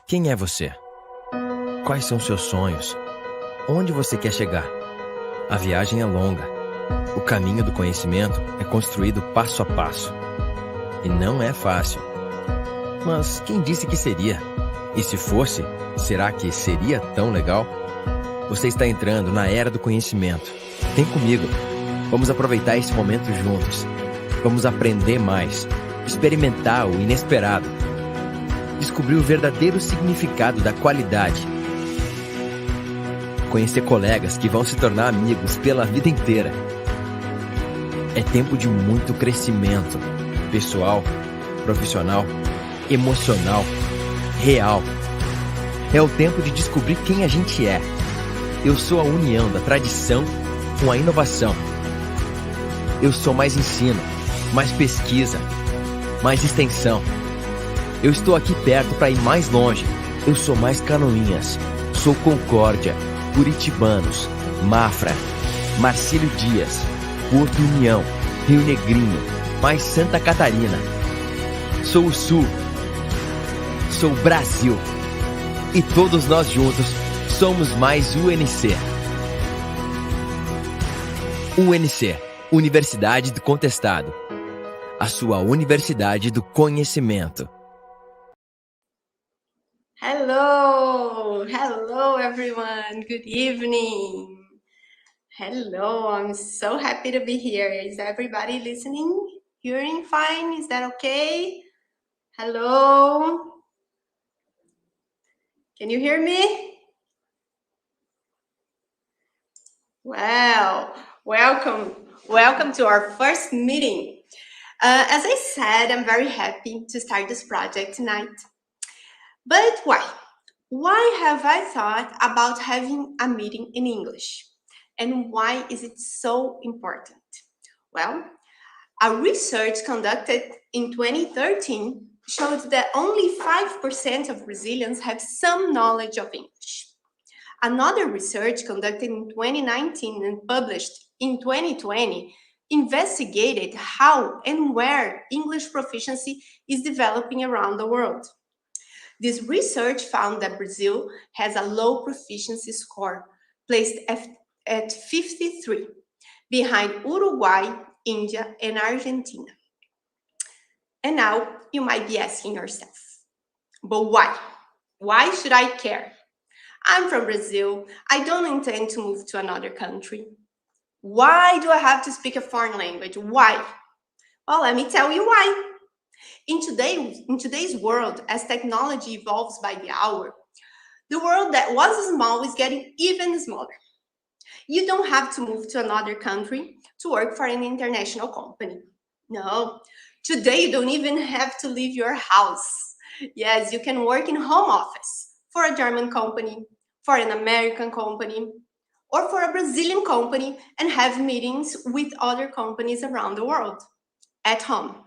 Quem é você? Quais são seus sonhos? Onde você quer chegar? A viagem é longa. O caminho do conhecimento é construído passo a passo. E não é fácil. Mas quem disse que seria? E se fosse, será que seria tão legal? Você está entrando na era do conhecimento. Vem comigo. Vamos aproveitar esse momento juntos. Vamos aprender mais, experimentar o inesperado, descobrir o verdadeiro significado da qualidade, conhecer colegas que vão se tornar amigos pela vida inteira. É tempo de muito crescimento, pessoal, profissional, emocional, real. É o tempo de descobrir quem a gente é. Eu sou a união da tradição com a inovação. Eu sou mais ensino, mais pesquisa, mais extensão. Eu estou aqui perto para ir mais longe. Eu sou mais Canoinhas, sou Concórdia, Curitibanos, Mafra, Marcílio Dias, Porto União, Rio Negrinho, mais Santa Catarina. Sou o Sul, sou o Brasil. E todos nós juntos somos mais UNC. UNC, Universidade do Contestado. A sua Universidade do Conhecimento. Hello everyone, good evening. Hello, I'm so happy to be here. Is everybody listening? Hearing fine? Is that okay? Hello? Can you hear me? Well, welcome to our first meeting. As I said, I'm very happy to start this project tonight. But why? Why have I thought about having a meeting in English? And why is it so important? Well, a research conducted in 2013 showed that only 5% of Brazilians have some knowledge of English. Another research conducted in 2019 and published in 2020 investigated how and where English proficiency is developing around the world. This research found that Brazil has a low proficiency score, placed at 53, behind Uruguay, India, and Argentina. And now you might be asking yourself, but why? Why should I care? I'm from Brazil. I don't intend to move to another country. Why do I have to speak a foreign language? Why? Well, let me tell you why. In today's world, as technology evolves by the hour, the world that was small is getting even smaller. You don't have to move to another country to work for an international company. No, today you don't even have to leave your house. Yes, you can work in home office for a German company, for an American company, or for a Brazilian company and have meetings with other companies around the world at home.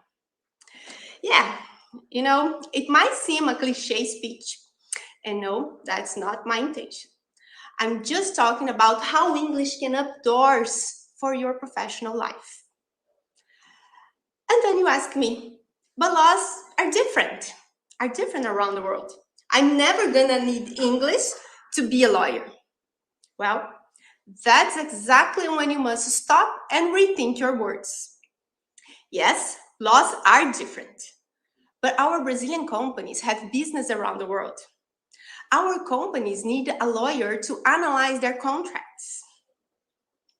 Yeah, you know, it might seem a cliche speech, and no, that's not my intention. I'm just talking about how English can open doors for your professional life. And then you ask me, but laws are different around the world. I'm never gonna need English to be a lawyer. Well, that's exactly when you must stop and rethink your words. Yes, laws are different, but our Brazilian companies have business around the world. Our companies need a lawyer to analyze their contracts.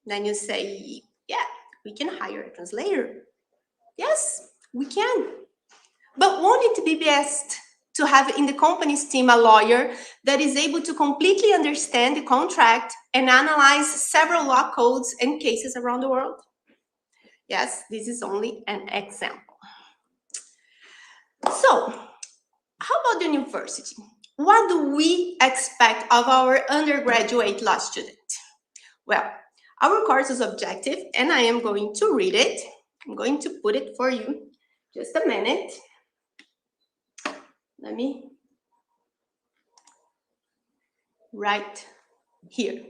Then you say, yeah, we can hire a translator. Yes, we can. But won't it be best to have in the company's team a lawyer that is able to completely understand the contract and analyze several law codes and cases around the world? Yes, this is only an example. So, how about the university? What do we expect of our undergraduate law student? Well, our course is objective, and I am going to read it. I'm going to put it for you. Just a minute. Let me write here.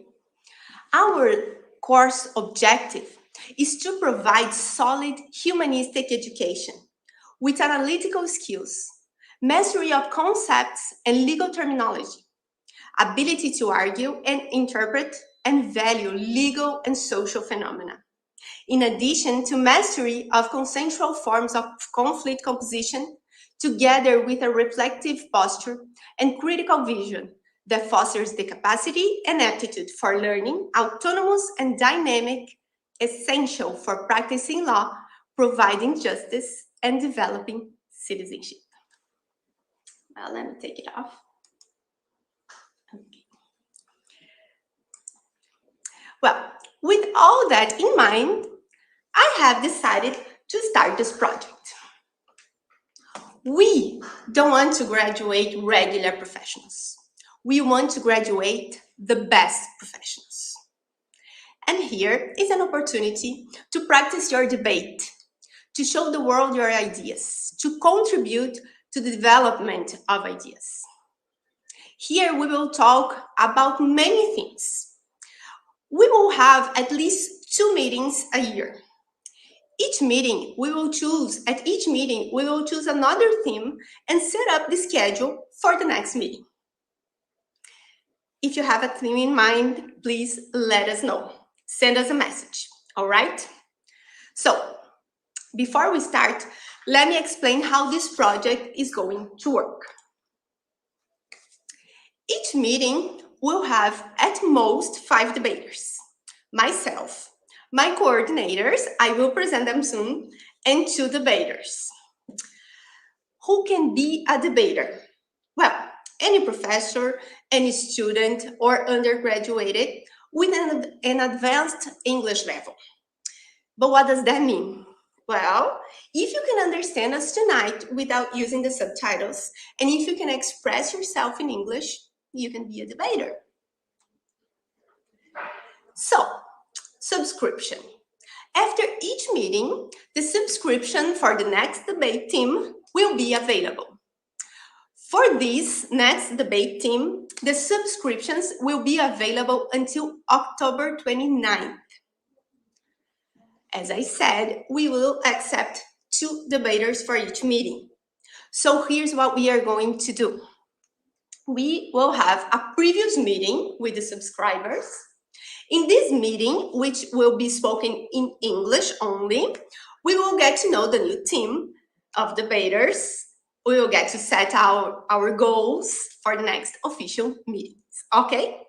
Our course objective is to provide solid humanistic education with analytical skills mastery of concepts and legal terminology, ability to argue and interpret and value legal and social phenomena, in addition to mastery of consensual forms of conflict composition, together with a reflective posture and critical vision that fosters the capacity and aptitude for learning, autonomous and dynamic, essential for practicing law, providing justice, and developing citizenship. Well, let me take it off. Okay. Well, with all that in mind, I have decided to start this project. We don't want to graduate regular professionals. We want to graduate the best professionals. And here is an opportunity to practice your debate, to show the world your ideas, to contribute to the development of ideas. Here we will talk about many things. We will have at least 2 meetings a year. At each meeting, we will choose another theme and set up the schedule for the next meeting. If you have a theme in mind, please let us know. Send us a message, all right? So, before we start, let me explain how this project is going to work. Each meeting will have at most 5 debaters. Myself, my coordinators, I will present them soon, and 2 debaters. Who can be a debater? Well, any professor, any student, or undergraduate with an advanced English level. But what does that mean? Well, if you can understand us tonight without using the subtitles, and if you can express yourself in English, you can be a debater. So, subscription. After each meeting, the subscription for the next debate team will be available. For this next debate team, the subscriptions will be available until October 29th. As I said, we will accept 2 debaters for each meeting. So here's what we are going to do. We will have a previous meeting with the subscribers. In this meeting, which will be spoken in English only, we will get to know the new team of debaters. We will get to set our goals for the next official meetings, okay?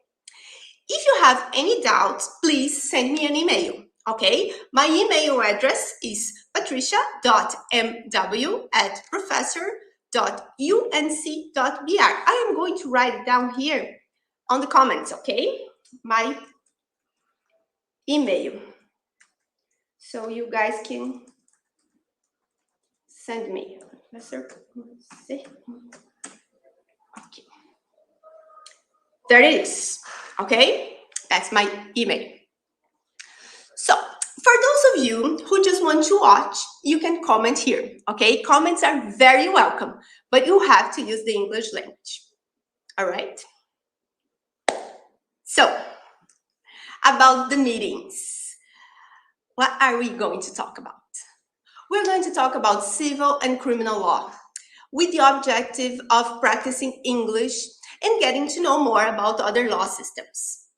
If you have any doubts, please send me an email, okay? My email address is patricia.mw@professor.unc.br. I am going to write it down here on the comments, okay? My email. So you guys can send me. Okay. There it is, okay? That's my email. So, for those of you who just want to watch, you can comment here, okay? Comments are very welcome, but you have to use the English language, all right? So, about the meetings, what are we going to talk about? We're going to talk about civil and criminal law with the objective of practicing English and getting to know more about other law systems.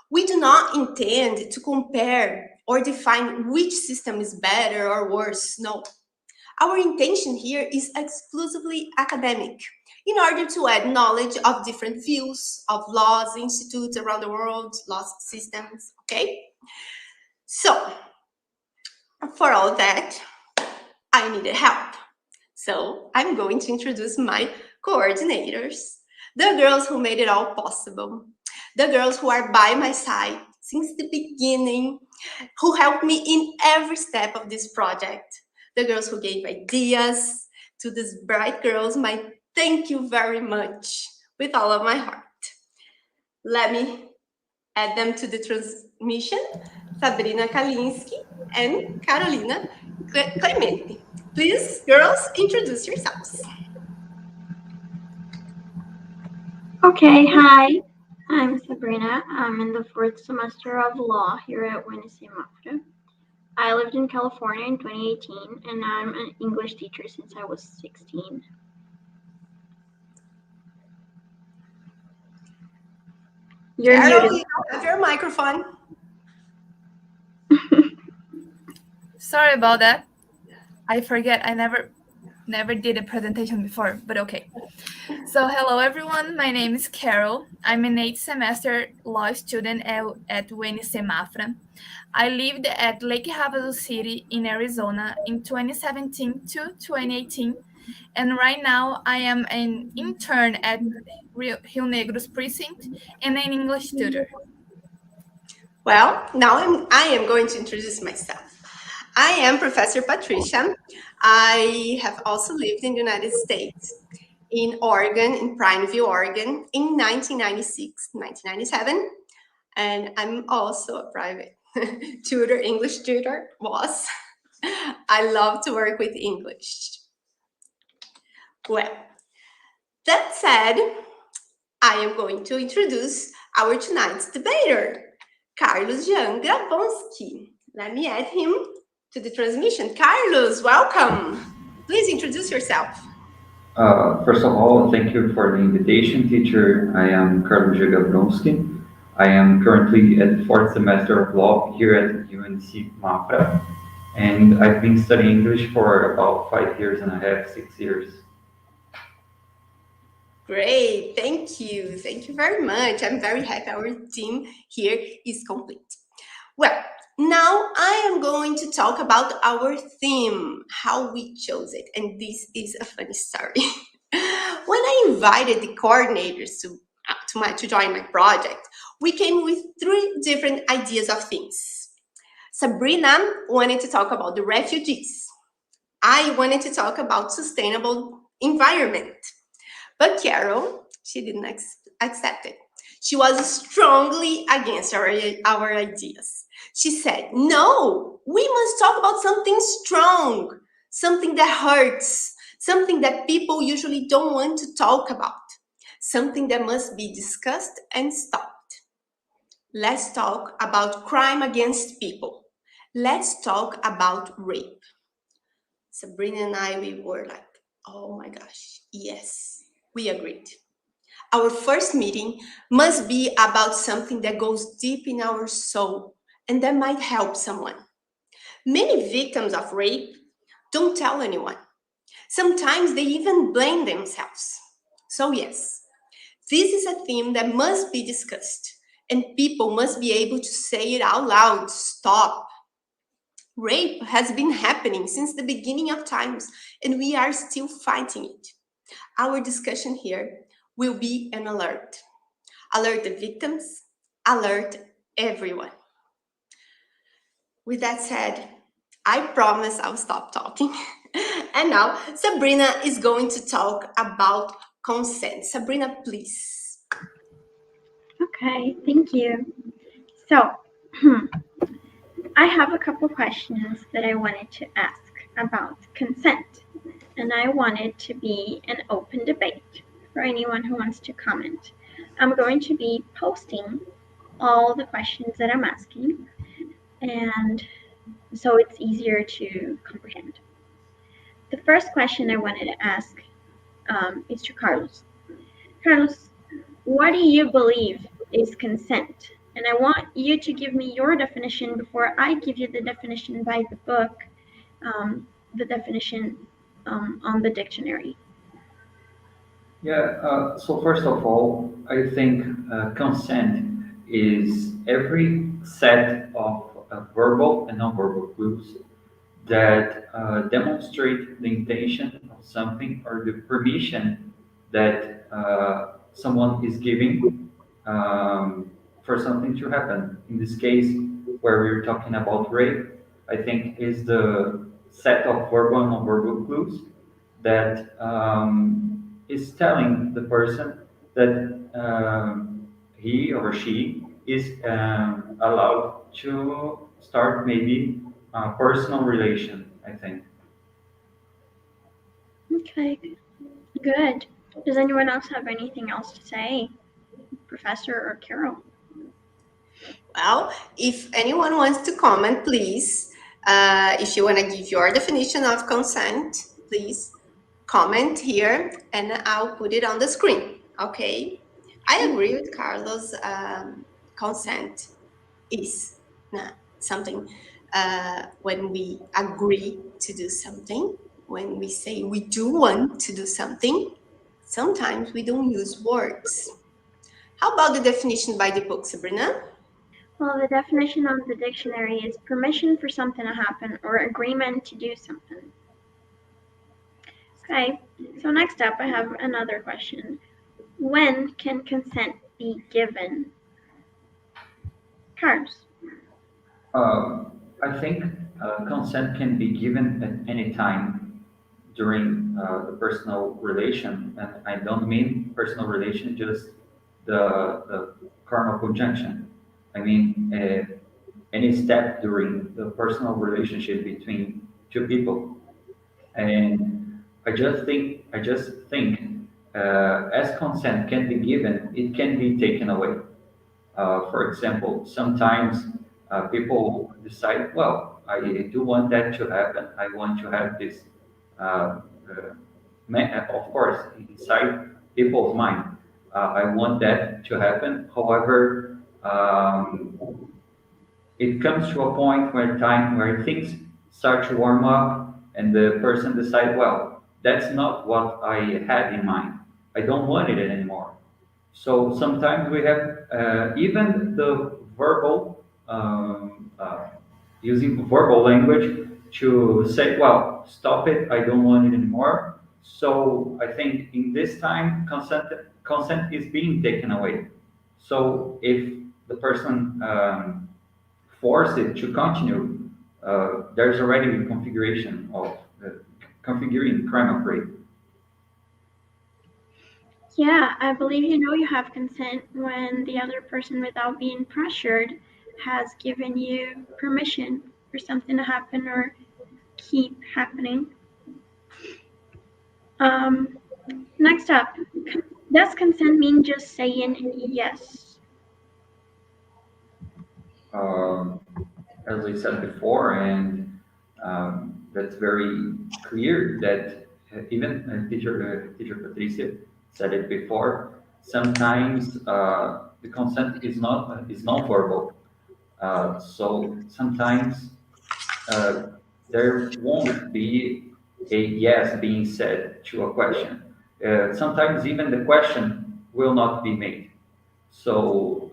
We do not intend to compare or define which system is better or worse, no. Our intention here is exclusively academic in order to add knowledge of different views of laws, institutes around the world, law systems, okay? So, for all that, I needed help. So I'm going to introduce my coordinators, the girls who made it all possible, the girls who are by my side since the beginning, who helped me in every step of this project, the girls who gave ideas. To these bright girls, my thank you very much with all of my heart. Let me add them to the transmission, Sabrina Kalinski and Carolina Clemente. Please, girls, introduce yourselves. Okay, hi. I'm Sabrina. I'm in the 4th semester of law here at UNC. I lived in California in 2018, and I'm an English teacher since I was 16. You're Carol, muted. you don't have your microphone. Sorry about that. I forget. I never did a presentation before, but okay. So hello everyone. My name is Carol. I'm an 8th semester law student at UNC Mafra. I lived at Lake Havasu City in Arizona in 2017 to 2018, and right now I am an intern at Rio Negro's precinct and an English tutor. Well, now I am going to introduce myself. I am Professor Patricia. I have also lived in the United States, in Oregon, in Prineville, Oregon, in 1996, 1997. And I'm also a private tutor, English tutor, was. I love to work with English. Well, that said, I am going to introduce our tonight's debater, Carlos Jean Grabonski. Let me add him to the transmission. Carlos, welcome. Please introduce yourself. First of all, thank you for the invitation, teacher. I am Carlos Jabrowski. I am currently at the fourth semester of law here at UNC Mafra, and I've been studying English for about 5 years and a half, 6 years. Great, thank you. Thank you very much. I'm very happy our team here is complete. Well, now I am going to talk about our theme, how we chose it. And this is a funny story. When I invited the coordinators to join my project, we came with 3 different ideas of themes. Sabrina wanted to talk about the refugees. I wanted to talk about sustainable environment. But Carol, she didn't accept it. She was strongly against our ideas. She said, no, we must talk about something strong, something that hurts, something that people usually don't want to talk about, something that must be discussed and stopped. Let's talk about crime against people. Let's talk about rape. Sabrina and I, we were like, oh my gosh, yes. We agreed. Our first meeting must be about something that goes deep in our soul and that might help someone. Many victims of rape don't tell anyone. Sometimes they even blame themselves. So yes, this is a theme that must be discussed and people must be able to say it out loud. Stop. Rape has been happening since the beginning of times and we are still fighting it. Our discussion here will be an alert. Alert the victims, alert everyone. With that said, I promise I'll stop talking. And now Sabrina is going to talk about consent. Sabrina, please. Okay, thank you. So, I have a couple questions that I wanted to ask about consent, and I want it to be an open debate for anyone who wants to comment. I'm going to be posting all the questions that I'm asking, and so it's easier to comprehend. The first question I wanted to ask is to Carlos. Carlos, what do you believe is consent? And I want you to give me your definition before I give you the definition by the book, the definition on the dictionary. Yeah, so first of all, I think consent is every set of verbal and nonverbal clues that demonstrate the intention of something or the permission that someone is giving for something to happen. In this case, where we're talking about rape, I think is the set of verbal and nonverbal clues that is telling the person that he or she is allowed to start maybe a personal relation, I think. Okay, good. Does anyone else have anything else to say, Professor or Carol? Well, if anyone wants to comment, please, if you want to give your definition of consent, please comment here and I'll put it on the screen, okay? I agree with Carlos. Consent is something when we agree to do something, when we say we do want to do something, sometimes we don't use words. How about the definition by the book, Sabrina? Well, the definition on the dictionary is permission for something to happen or agreement to do something. Okay, so next up I have another question. When can consent be given? Carlos. I think consent can be given at any time during the personal relation, and I don't mean personal relation just the carnal conjunction. I mean any step during the personal relationship between two people. And I just think as consent can be given, it can be taken away. For example, sometimes people decide, well, I do want that to happen. I want to have this, uh, of course, inside people's mind. I want that to happen. However, it comes to a point where things start to warm up and the person decides, well, that's not what I had in mind. I don't want it anymore. So sometimes we have even the verbal, using verbal language to say, well, stop it, I don't want it anymore. So I think in this time, consent is being taken away. So if the person force it to continue, there's already a configuration of configuring primal. Yeah, I believe you have consent when the other person, without being pressured, has given you permission for something to happen or keep happening. Next up, does consent mean just saying yes? Um, as I said before, and that's very clear that even teacher Patricia said it before. Sometimes the consent is not verbal. So sometimes uh, there won't be a yes being said to a question. Sometimes even the question will not be made. So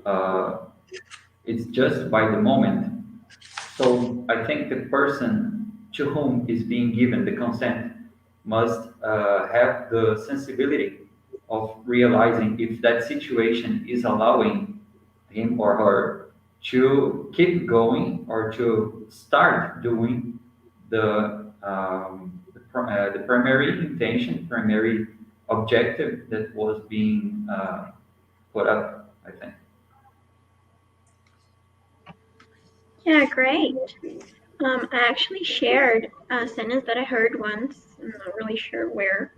it's just by the moment. So I think the person to whom is being given the consent must have the sensibility of realizing if that situation is allowing him or her to keep going or to start doing the primary intention, primary objective that was being put up, I think. Yeah, great. I actually shared a sentence that I heard once. I'm not really sure where,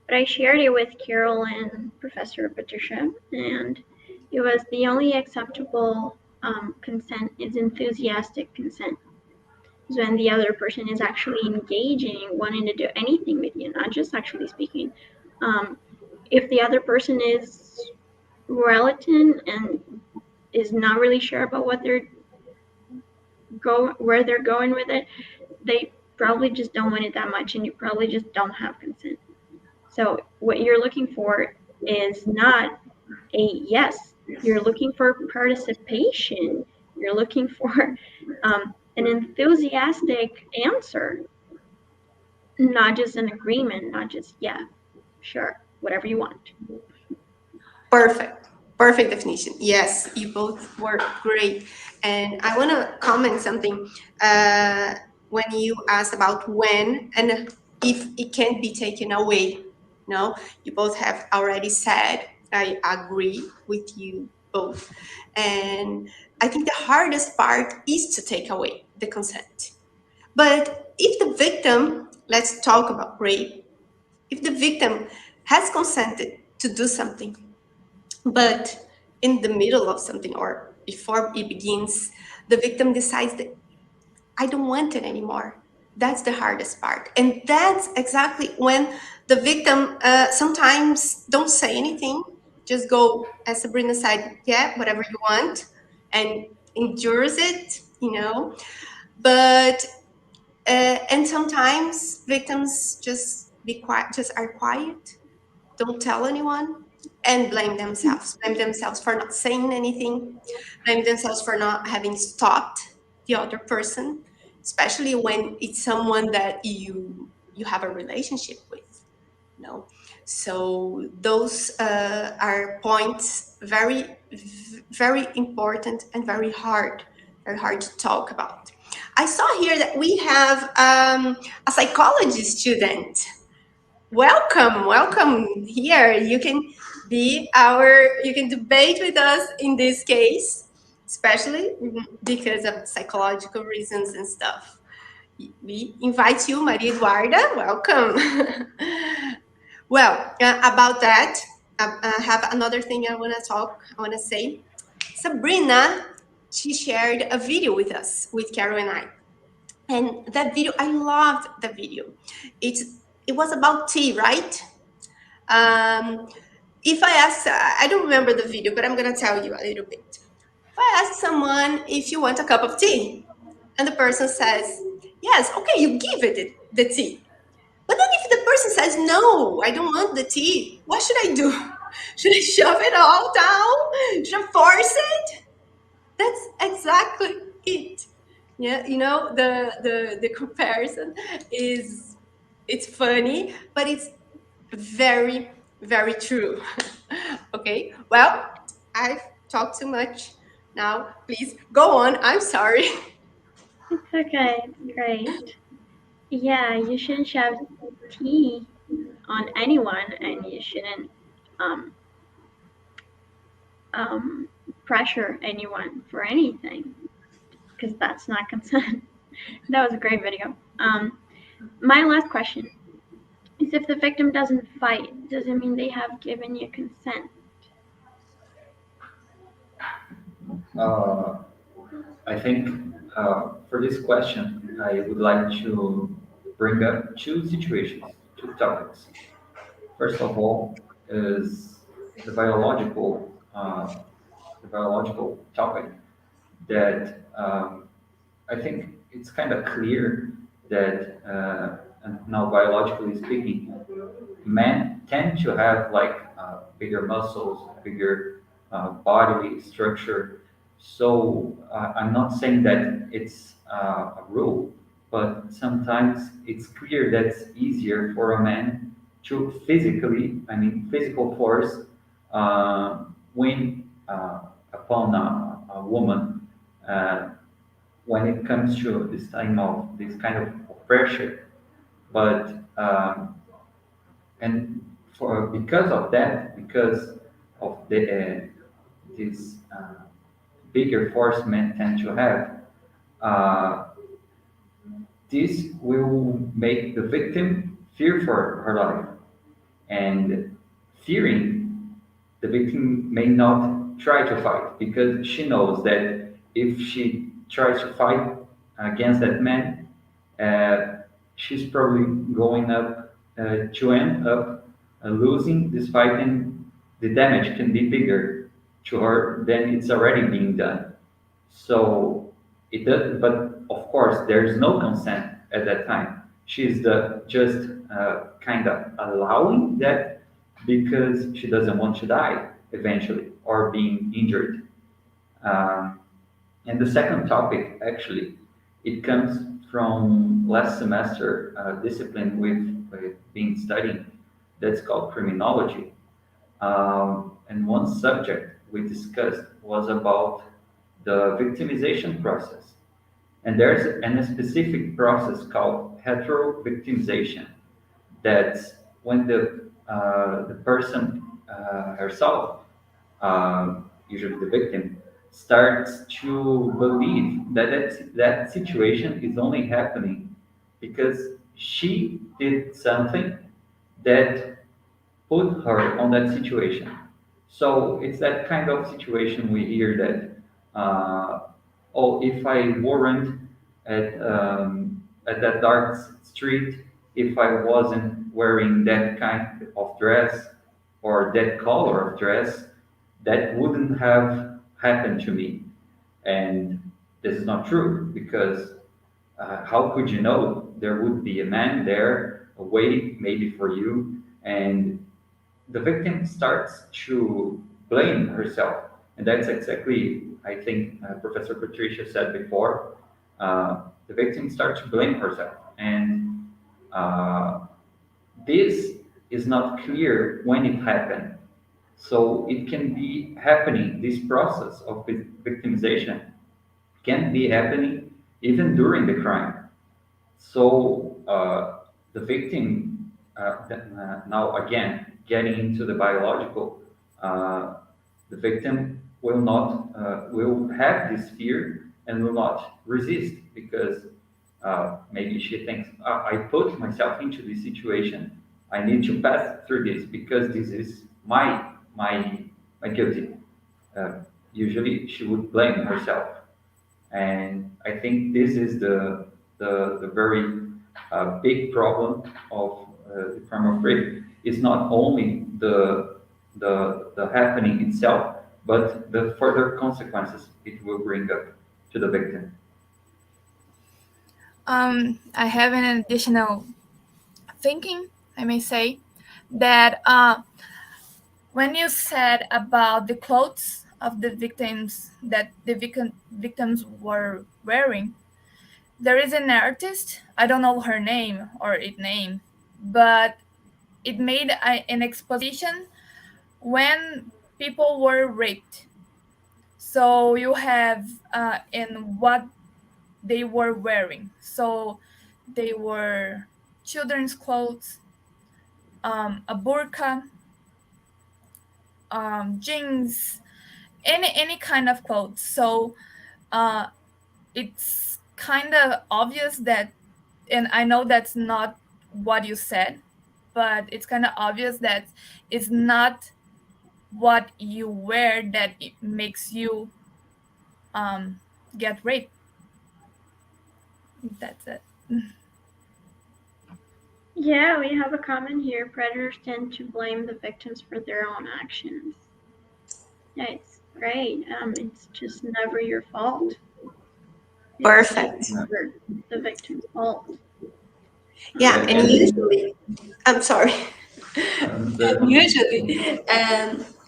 but I shared it with Carol and Professor Patricia, and it was the only acceptable consent is enthusiastic consent. Is when the other person is actually engaging, wanting to do anything with you, not just actually speaking. If the other person is reluctant and is not really sure about where they're going with it, they probably just don't want it that much, and you probably just don't have consent. So what you're looking for is not a yes. You're looking for participation. You're looking for an enthusiastic answer, not just an agreement, not just, yeah, sure, whatever you want. Perfect. Perfect definition. Yes, you both were great. And I want to comment something when you asked about when and if it can be taken away. No, you both have already said, I agree with you both. And I think the hardest part is to take away the consent. But if the victim, let's talk about rape, if the victim has consented to do something, but in the middle of something or before it begins, the victim decides that I don't want it anymore. That's the hardest part. And that's exactly when the victim sometimes don't say anything. just go, as Sabrina said, yeah, whatever you want, and endures it, But and sometimes victims just be quiet, just are quiet, don't tell anyone, and blame themselves for not saying anything, blame themselves for not having stopped the other person, especially when it's someone that you have a relationship with. So those are points very important and very hard to talk about. I saw here that we have a psychology student. Welcome here. You can debate with us in this case, especially because of psychological reasons and stuff. We invite you, Maria Eduarda. Welcome. Well, about that, I have another thing I want to say. Sabrina, she shared a video with us, with Carol and I. And that video, I loved the video. It was about tea, right? If I ask, I don't remember the video, but I'm going to tell you a little bit. If I ask someone if you want a cup of tea, and the person says, yes, okay, you give it the tea. But then if the person says, no, I don't want the tea, what should I do? Should I shove it all down? Should I force it? That's exactly it. Yeah, the comparison it's funny, but it's very, very true. Okay, well, I've talked too much. Now, please go on. I'm sorry. It's okay. It's great. Yeah, you shouldn't shove tea on anyone, and you shouldn't um, pressure anyone for anything, because that's not consent. That was a great video. My last question is, if the victim doesn't fight, does it mean they have given you consent? I think for this question, I would like to bring up two situations, two topics. First of all, is the the biological topic that I think it's kind of clear that and now biologically speaking, men tend to have like bigger muscles, bigger body structure. So I'm not saying that it's a rule, but sometimes it's clear that it's easier for a man to physically, I mean, physical force, win upon a woman when it comes to this kind of pressure. But and for because of that, because of this bigger force men tend to have, uh, this will make the victim fear for her life, and fearing, the victim may not try to fight because she knows that if she tries to fight against that man, uh, she's probably going up to end up losing this fight, and the damage can be bigger to her than it's already being done. So it does, but of course, there's no consent at that time. She's just kind of allowing that because she doesn't want to die eventually or being injured. Um, and the second topic, actually, it comes from last semester discipline with being studying that's called criminology. And one subject we discussed was about the victimization process. And there's a specific process called hetero-victimization. That's when the person herself, usually the victim, starts to believe that that situation is only happening because she did something that put her on that situation. So it's that kind of situation we hear that, oh, if I weren't at that dark street, if I wasn't wearing that kind of dress, or that color of dress, that wouldn't have happened to me. And this is not true because how could you know there would be a man there waiting maybe for you? And the victim starts to blame herself. And that's exactly, I think, Professor Patricia said before. The victim starts to blame herself. And this is not clear when it happened. So it can be happening, this process of victimization can be happening even during the crime. So the victim, now again, getting into the biological, uh, the victim will not will have this fear and will not resist because maybe she thinks, I put myself into this situation. I need to pass through this because this is my guilty. Uh, Usually, she would blame herself, and I think this is the very big problem of the crime of rape. It's not only the happening itself, but the further consequences it will bring up to the victim. I have an additional thinking, I may say, that when you said about the clothes of the victims that the victims were wearing, there is an artist, I don't know her name or its name, but it made an exposition when people were raped. So you have in what they were wearing. So they were children's clothes, a burqa, jeans, any kind of clothes. So it's kind of obvious that, and I know that's not what you said, but it's kind of obvious that it's not what you wear that it makes you get raped. That's it. Yeah, we have a comment here. Predators tend to blame the victims for their own actions. Yeah, it's great. It's just never your fault. Perfect. It's never the victim's fault. Yeah, and usually, I'm sorry. The- Usually,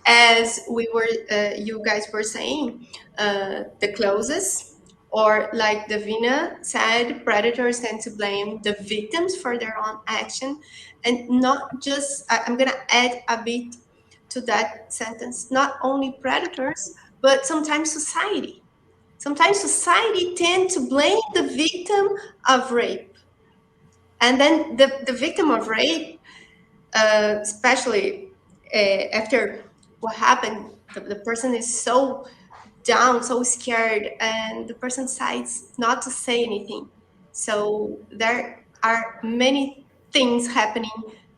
as we were, you guys were saying, the closest, or like Davina said, predators tend to blame the victims for their own action, and not just. I'm gonna add a bit to that sentence. Not only predators, but sometimes society. Sometimes society tend to blame the victim of rape, and then the victim of rape, especially after what happened, the person is so down, so scared, and the person decides not to say anything. So there are many things happening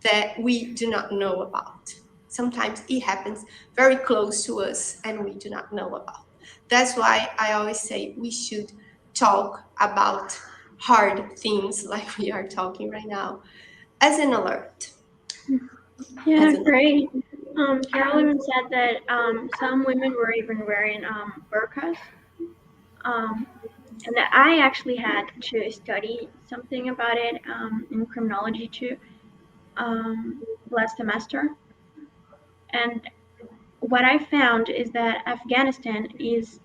that we do not know about. Sometimes it happens very close to us and we do not know about. That's why I always say we should talk about hard things like we are talking right now as an alert. Yeah, great. Carol even said that some women were even wearing burqas. And that I actually had to study something about it in criminology too last semester. And what I found is that Afghanistan is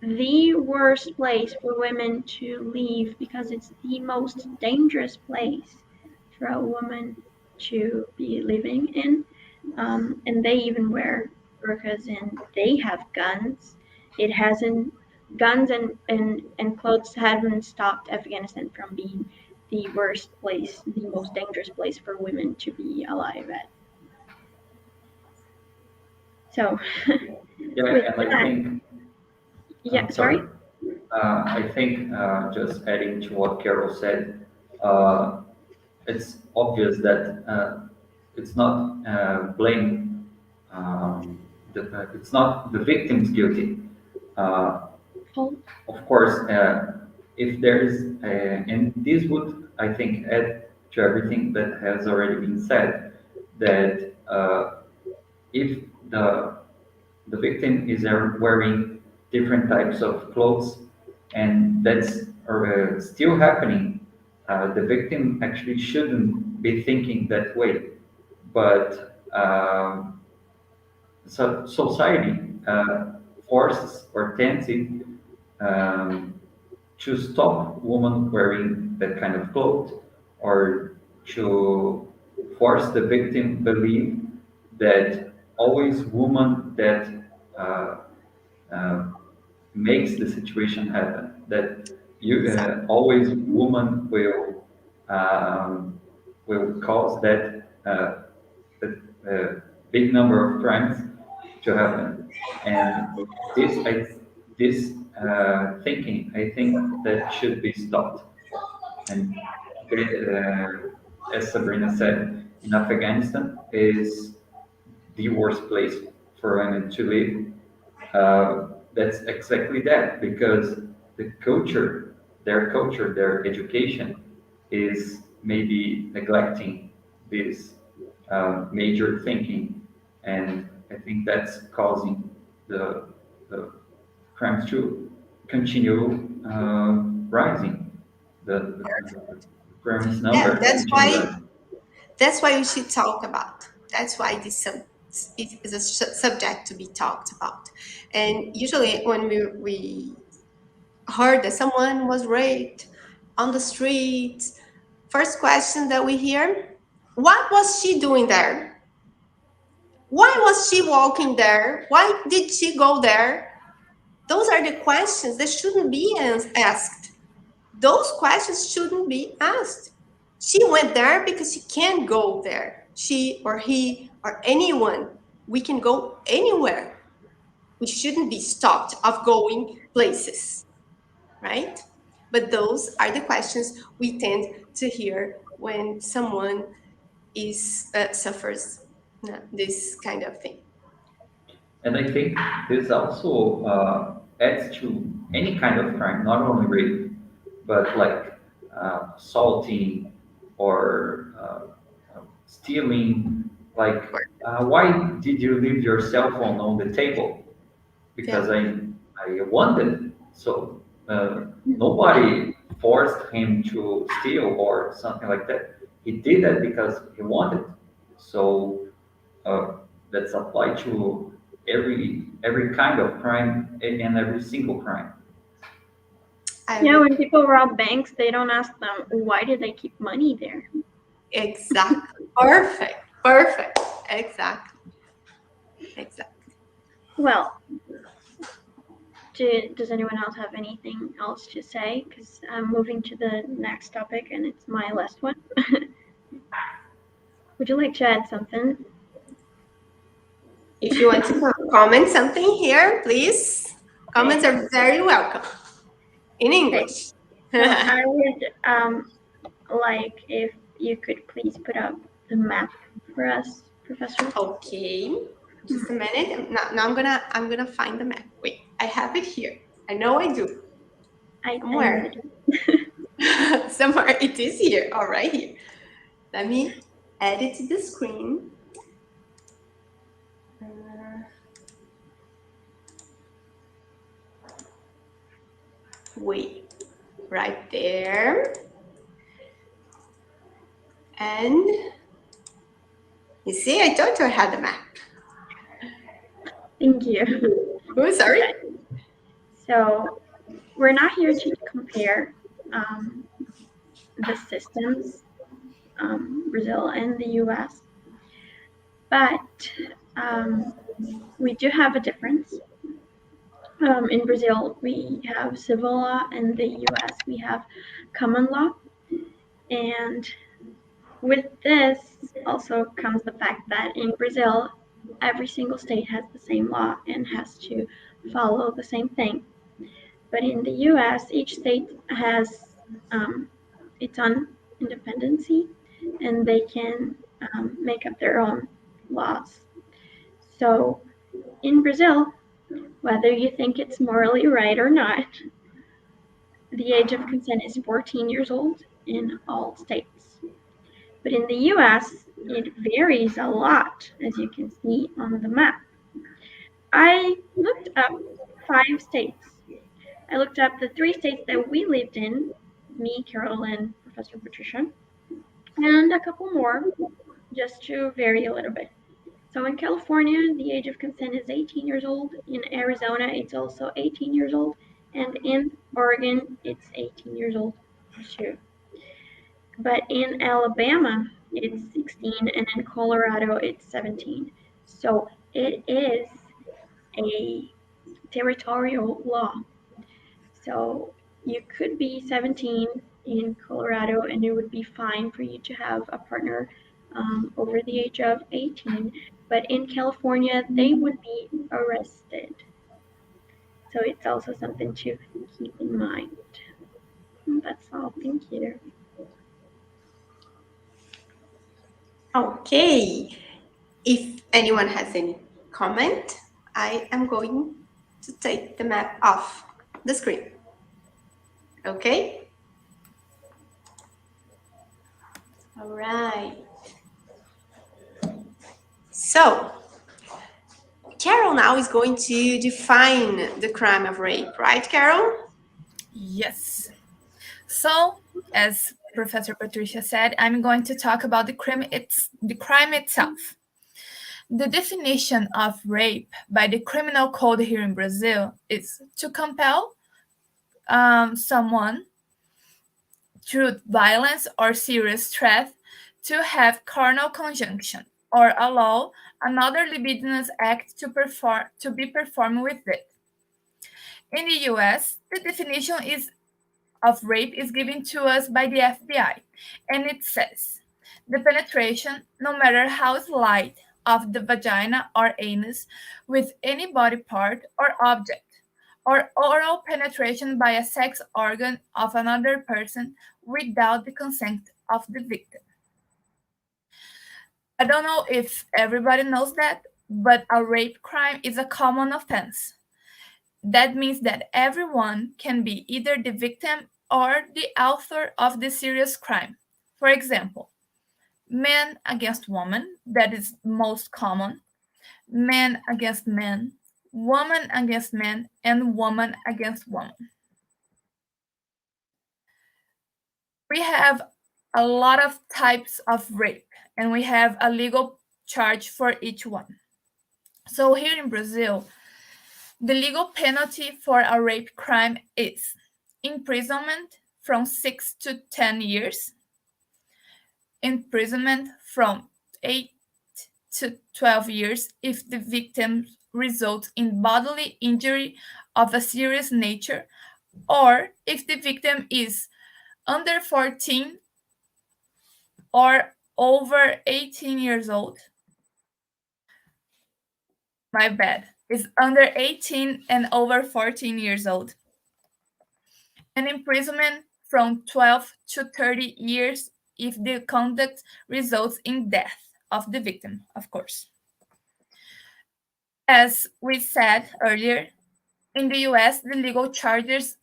the worst place for women to leave because it's the most dangerous place for a woman to be living in. And they even wear burqas and they have guns. It hasn't guns and clothes haven't stopped Afghanistan from being the worst place, the most dangerous place for women to be alive at. So yeah, and I think. Yeah, sorry. I think just adding to what Carol said, uh, it's obvious that it's not blame. It's not the victim's guilty. Uh, of course, if there is, and this would, I think, add to everything that has already been said, that if the victim is wearing different types of clothes, and that's still happening, the victim actually shouldn't be thinking that way. But so society forces or tends it um, to stop women wearing that kind of clothes, or to force the victim believe that always woman that uh, uh, makes the situation happen, that you always woman will cause that big number of crimes to happen. And this thinking, I think that should be stopped. And as Sabrina said, in Afghanistan is the worst place for women to live. That's exactly that, because culture, their education is maybe neglecting this major thinking, and I think that's causing the crimes to continue rising. The crimes Yeah, number that's continue why rising. we should talk about. That's why it is a subject to be talked about. And usually, when we heard that someone was raped on the street, first question that we hear: what was she doing there? Why was she walking there? Why did she go there? Those are the questions that shouldn't be asked. Those questions shouldn't be asked. She went there because she can't go there. She or he or anyone, we can go anywhere. We shouldn't be stopped of going places, right? But those are the questions we tend to hear when someone is suffers this kind of thing. And I think this also adds to any kind of crime, not only rape, but like assaulting or stealing. Like, why did you leave your cell phone on the table? Yeah. Because I wanted. So nobody forced him to steal or something like that. He did that because he wanted. So uh, that's applied to every kind of crime and every single crime. Yeah, when people rob banks, they don't ask them why did they keep money there. Exactly. Perfect. Exactly. Well, does anyone else have anything else to say? Because I'm moving to the next topic and it's my last one. Would you like to add something? If you want to comment something here, please. Comments are very welcome in Okay. English. So I would like if you could please put up the map for us, Professor. Okay, just a minute. Now I'm gonna find the map. Wait, I have it here. I know I do. I Somewhere. Somewhere it is here. All right, here. Let me add it to the screen. Wait, right there. And you see, I told you I had the map. Thank you. Oh, sorry. Okay. So we're not here to compare the systems, Brazil and the US, but we do have a difference. In Brazil, we have civil law, and the US, we have common law. And with this also comes the fact that in Brazil, every single state has the same law and has to follow the same thing. But in the US, each state has its own independency and they can make up their own laws. So in Brazil, whether you think it's morally right or not, the age of consent is 14 years old in all states. But in the US, it varies a lot, as you can see on the map. I looked up 5 states. I looked up the 3 states that we lived in, me, Carol, and Professor Patricia, and a couple more, just to vary a little bit. So in California, the age of consent is 18 years old. In Arizona, it's also 18 years old. And in Oregon, it's 18 years old too. But in Alabama, it's 16, and in Colorado, it's 17. So it is a territorial law. So you could be 17 in Colorado, and it would be fine for you to have a partner over the age of 18. But in California, they would be arrested. So it's also something to keep in mind. That's all. Thank you. Okay. If anyone has any comment, I am going to take the map off the screen. Okay? All right. So, Carol now is going to define the crime of rape, right, Carol? Yes. So, as Professor Patricia said, I'm going to talk about the crime itself. The definition of rape by the criminal code here in Brazil is to compel someone through violence or serious threat to have carnal conjunction or allow another libidinous act to be performed with it. In the US, the definition of rape is given to us by the FBI, and it says, the penetration, no matter how slight, of the vagina or anus with any body part or object, or oral penetration by a sex organ of another person without the consent of the victim. I don't know if everybody knows that, but a rape crime is a common offense. That means that everyone can be either the victim or the author of the serious crime. For example, man against woman, that is most common, man against man, woman against man, and woman against woman. We have a lot of types of rape, and we have a legal charge for each one. So here in Brazil, the legal penalty for a rape crime is imprisonment from 6 to 10 years, imprisonment from 8 to 12 years if the victim results in bodily injury of a serious nature, or if the victim is under 14 or over 18 years old. My bad. Is under 18 and over 14 years old. And imprisonment from 12 to 30 years if the conduct results in death of the victim, of course. As we said earlier, in the US, the legal charges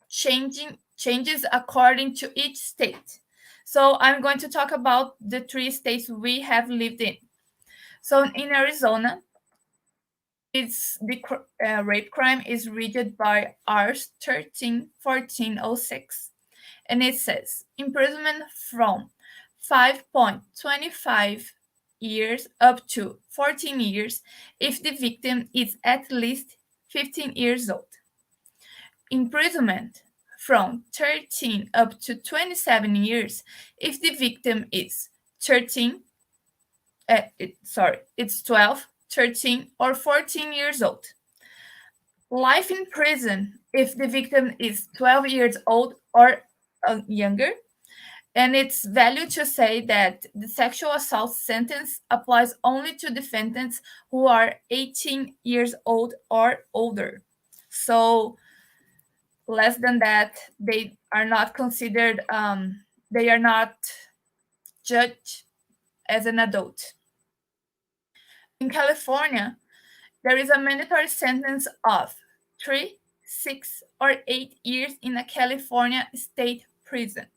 changes according to each state. So I'm going to talk about the 3 states we have lived in. So in Arizona, the rape crime is read by Rs 13-1406, and it says imprisonment from 5.25 years up to 14 years if the victim is at least 15 years old. Imprisonment from 13 up to 27 years if the victim is 12, 13, or 14 years old. Life in prison if the victim is 12 years old or younger. And it's valid to say that the sexual assault sentence applies only to defendants who are 18 years old or older. So less than that, they are not considered, they are not judged as an adult. In California, there is a mandatory sentence of 3, 6, or 8 years in a California state prison.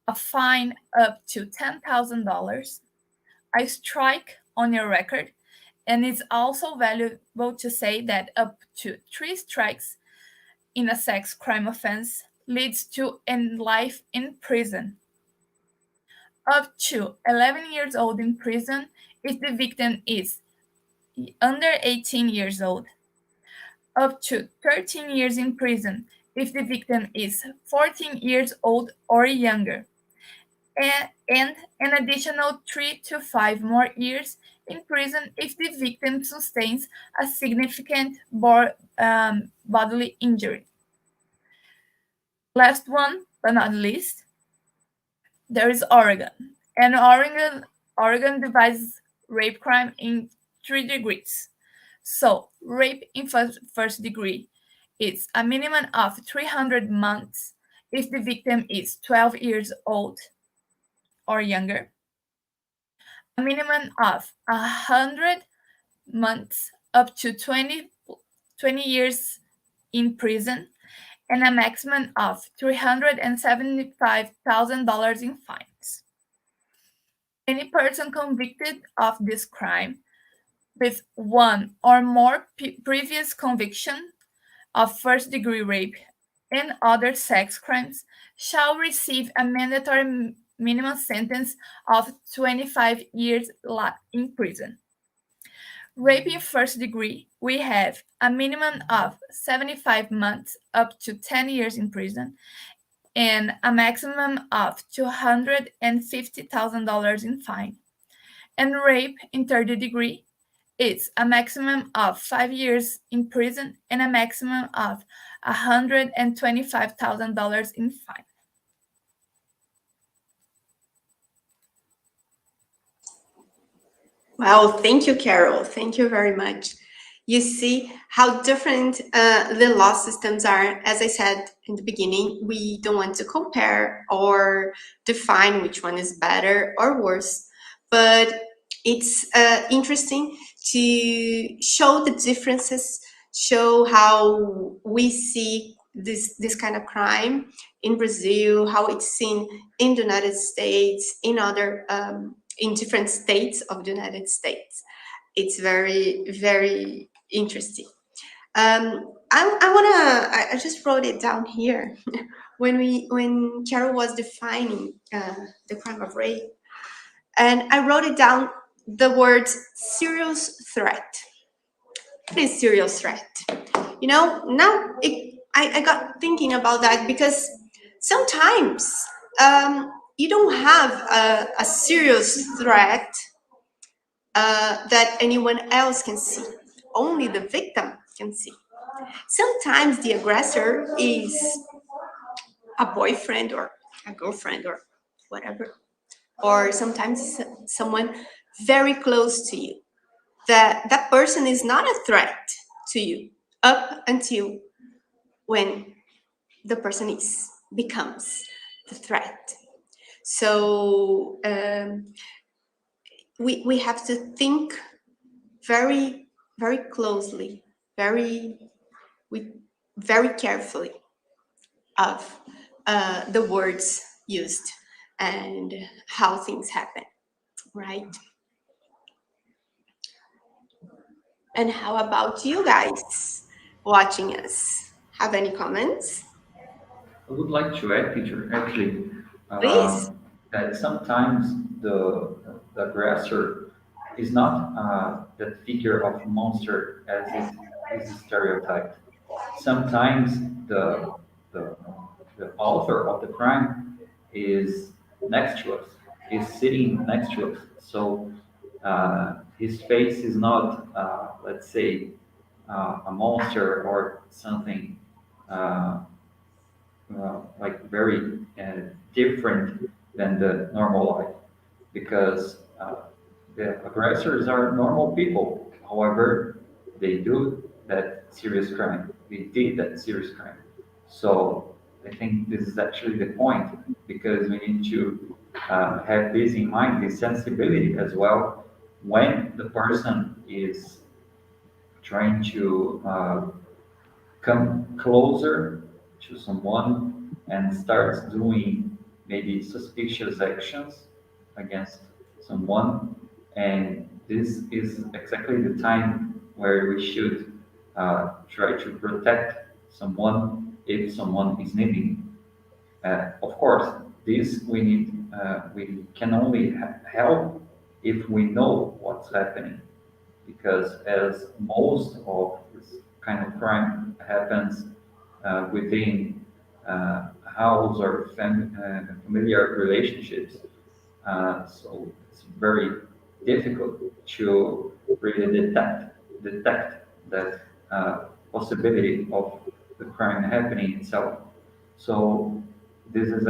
a fine up to $10,000, a strike on your record, and it's also valuable to say that up to 3 strikes in a sex crime offense leads to life in prison. Up to 11 years old in prison if the victim is under 18 years old. Up to 13 years in prison if the victim is 14 years old or younger. And an additional 3 to 5 more years in prison if the victim sustains a significant bodily injury. Last one, but not least, there is Oregon. And Oregon divides rape crime in 3 degrees. So, rape in first degree is a minimum of 300 months if the victim is 12 years old or younger, a minimum of 100 months up to 20 years in prison, and a maximum of $375,000 in fines. Any person convicted of this crime with one or more previous conviction of first-degree rape and other sex crimes shall receive a mandatory minimum sentence of 25 years in prison. Rape in first degree, we have a minimum of 75 months up to 10 years in prison and a maximum of $250,000 in fine. And rape in third degree, it's a maximum of 5 years in prison and a maximum of $125,000 in fine. Well, thank you, Carol. Thank you very much. You see how different the law systems are. As I said in the beginning, we don't want to compare or define which one is better or worse, but it's interesting to show the differences, show how we see this kind of crime in Brazil, how it's seen in the United States, in other in different states of the United States. It's very, very interesting. I just wrote it down here when Carol was defining the crime of rape, and I wrote it down the word serious threat. What is serious threat? You know, now I got thinking about that because sometimes you don't have a serious threat that anyone else can see. Only the victim can see. Sometimes the aggressor is a boyfriend or a girlfriend or whatever, or sometimes someone very close to you. That person is not a threat to you up until when the person becomes the threat. So we have to think very, very closely, very carefully of the words used and how things happen, right? And how about you guys watching us? Have any comments? I would like to add, teacher, actually, Please. that sometimes the aggressor is not that figure of monster as is stereotyped. Sometimes the the author of the crime is next to us, is sitting next to us. So his face is not, let's say, a monster or something. Like very different than the normal life, because the aggressors are normal people. However, they do that serious crime. They did that serious crime. So I think this is actually the point, because we need to have this in mind, this sensibility as well, when the person is trying to come closer to someone and starts doing maybe suspicious actions against someone, and this is exactly the time where we should try to protect someone if someone is needing. Of course, this we can only help if we know what's happening, because as most of this kind of crime happens within house or familiar relationships, so it's very difficult to really detect that possibility of the crime happening itself. So this is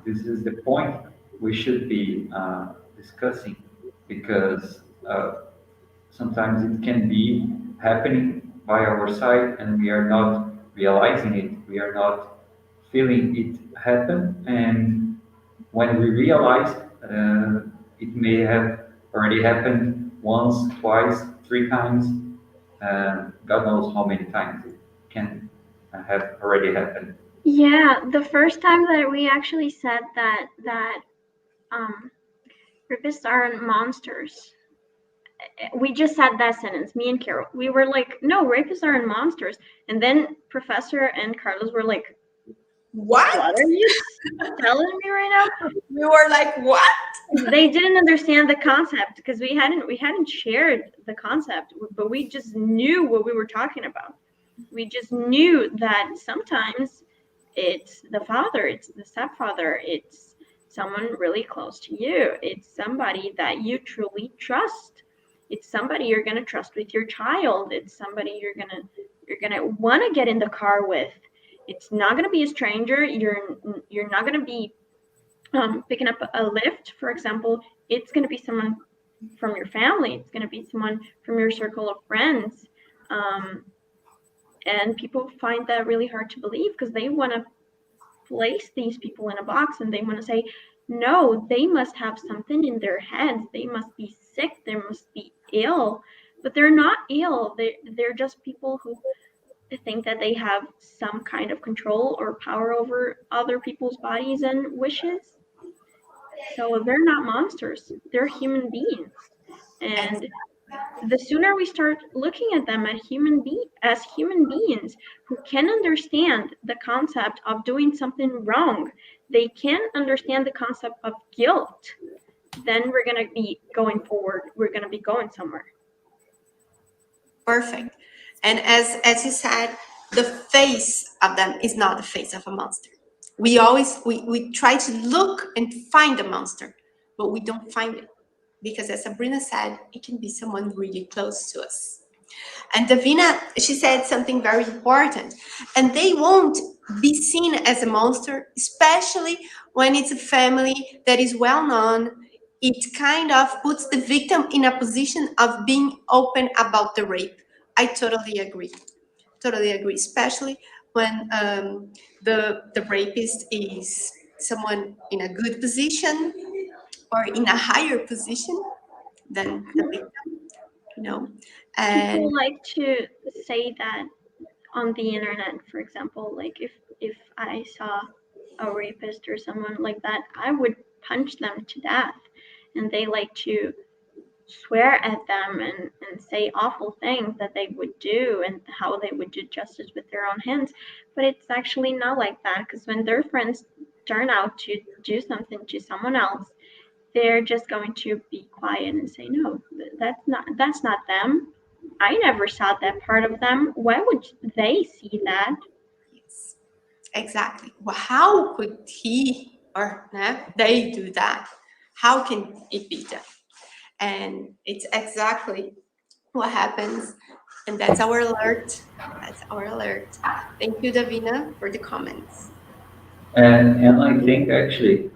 this is the point we should be discussing, because sometimes it can be happening by our side and we are not realizing it, we are not feeling it happen, and when we realize, it may have already happened once, twice, three times, God knows how many times it can have already happened. Yeah, the first time that we actually said that rapists aren't monsters, we just said that sentence, me and Carol. We were like, no, rapists aren't monsters. And then Professor and Carlos were like, What? what are you telling me right now? We were like, what? They didn't understand the concept because we hadn't shared the concept, but we just knew what we were talking about. We just knew that sometimes it's the father, it's the stepfather, it's someone really close to you, it's somebody that you truly trust, it's somebody you're going to trust with your child, it's somebody you're going to want to get in the car with. It's not going to be a stranger. You're not going to be picking up a lift, for example. It's going to be someone from your family, it's going to be someone from your circle of friends. And people find that really hard to believe because they want to place these people in a box and they want to say, no, they must have something in their heads. They must be sick. They must be ill. But they're not ill. They're just people who think that they have some kind of control or power over other people's bodies and wishes. So they're not monsters. They're human beings. And the sooner we start looking at them as human beings who can understand the concept of doing something wrong, they can understand the concept of guilt, then we're going to be going forward. We're going to be going somewhere. Perfect. And as you said, the face of them is not the face of a monster. We always we try to look and find a monster, but we don't find it, because as Sabrina said, it can be someone really close to us. And Davina, she said something very important, and they won't be seen as a monster, especially when it's a family that is well known. It kind of puts the victim in a position of being open about the rape. I totally agree. Totally agree, especially when the rapist is someone in a good position or in a higher position than the victim, you know. And People like to say that on the internet, for example, like if I saw a rapist or someone like that, I would punch them to death. And they like to swear at them and say awful things that they would do and how they would do justice with their own hands. But it's actually not like that, because when their friends turn out to do something to someone else, they're just going to be quiet and say, no, that's not them. I never saw that part of them. Why would they see that? yes, exactly. Well, how could he or they do that? How can it be done? And it's exactly what happens. And that's our alert. That's our alert. Thank you, Davina, for the comments. And I think actually,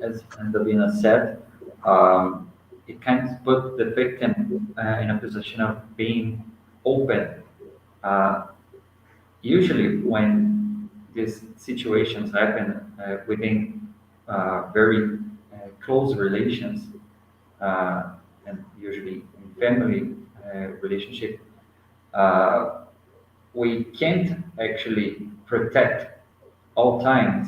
as Davina said, it kind of put the victim in a position of being open. Uh, Usually, when these situations happen within very close relations, and usually in family relationship, uh, we can't actually protect all times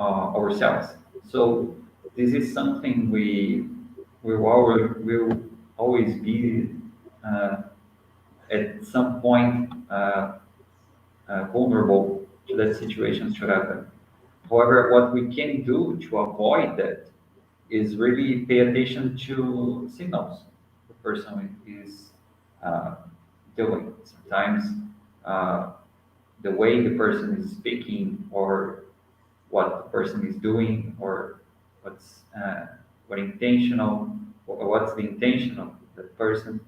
ourselves. So this is something we will always be uh, at some point vulnerable to that situation should happen. However, what we can do to avoid that is really pay attention to signals the person is uh, doing. Sometimes uh, the way the person is speaking, or what the person is doing, or what's what intentional, or what's the intention of the person.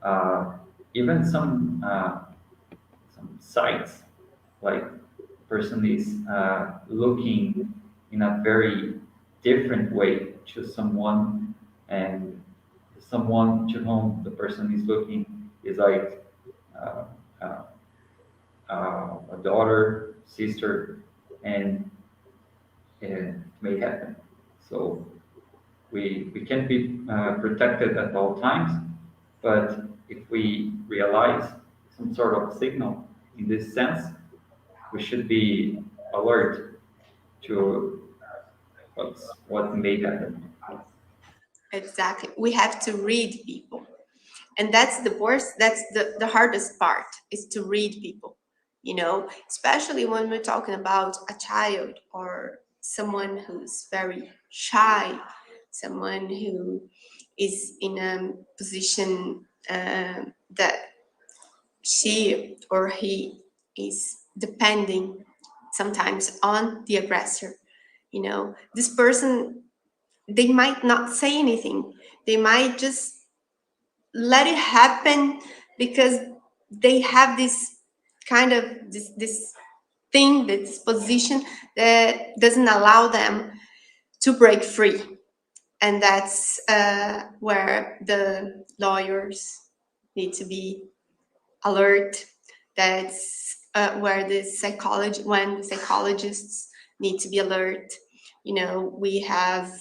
Uh, Even some sites, like person is looking in a very different way to someone, and someone to whom the person is looking is like uh, uh, a daughter, sister, and it may happen. So we can be protected at all times, but if we realize some sort of signal in this sense, we should be alert to what may happen. Exactly. We have to read people. And that's the worst, that's the hardest part, is to read people, especially when we're talking about a child or someone who's very shy, someone who is in a position that she or he is depending sometimes on the aggressor. This person, they might not say anything, they might just let it happen because they have this kind of this thing, this position that doesn't allow them to break free. And that's where the lawyers need to be alert. That's where when the psychologists need to be alert. We have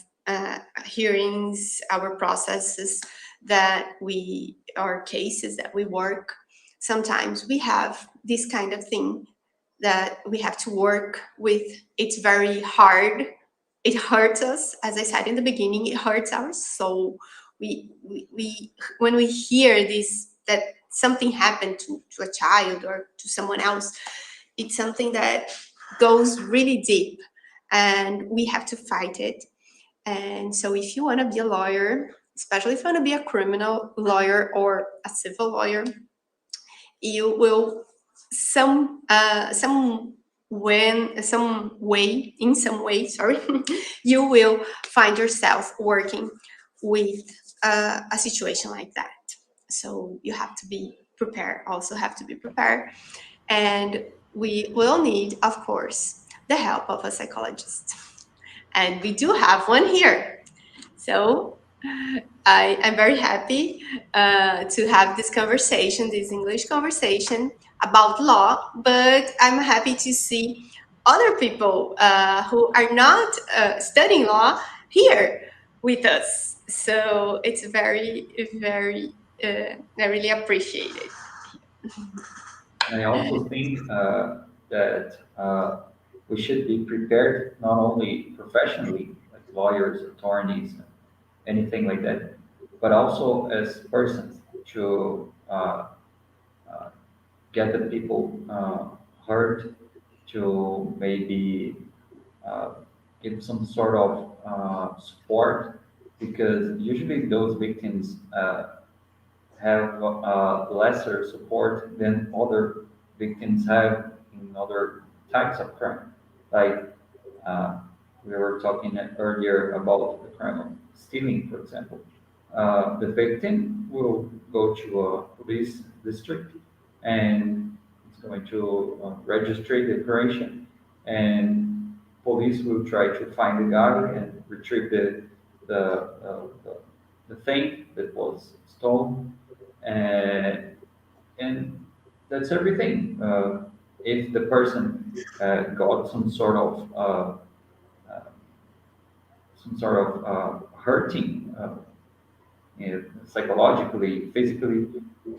hearings, our processes our cases that we work. Sometimes we have this kind of thing that we have to work with. It's very hard. It hurts us, as I said in the beginning. It hurts our soul. We when we hear this, that something happened to a child or to someone else, it's something that goes really deep, and we have to fight it. And so if you want to be a lawyer, especially if you want to be a criminal lawyer or a civil lawyer, you will in some way, sorry, you will find yourself working with a situation like that. So you have to be prepared, and we will need, of course, the help of a psychologist, and we do have one here. So I am very happy to have this conversation, this English conversation about law, but I'm happy to see other people who are not studying law here with us. So it's very, very, I really appreciate it. I also think that we should be prepared not only professionally, like lawyers, attorneys, anything like that, but also as persons to uh, get the people heard, to maybe uh, give some sort of support, because usually those victims have lesser support than other victims have in other types of crime. Like uh, we were talking earlier about the crime of stealing, for example. The victim will go to a police district, and it's going to register the operation, and police will try to find the guy and retrieve the, uh, the, the thing that was stolen, and and that's everything. If the person got uh, some sort of hurting, psychologically, physically,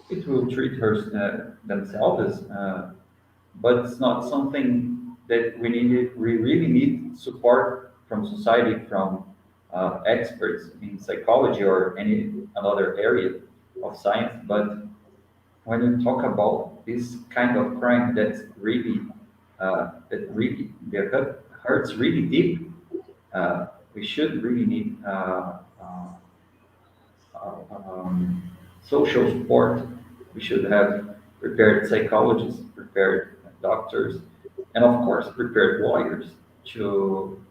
it will treat her themselves, but it's not something that we really need support from society, from experts in psychology or any another area of science. But when you talk about this kind of crime that's really that hurts really deep, we should really need social support. We should have prepared psychologists, prepared doctors, and of course prepared lawyers to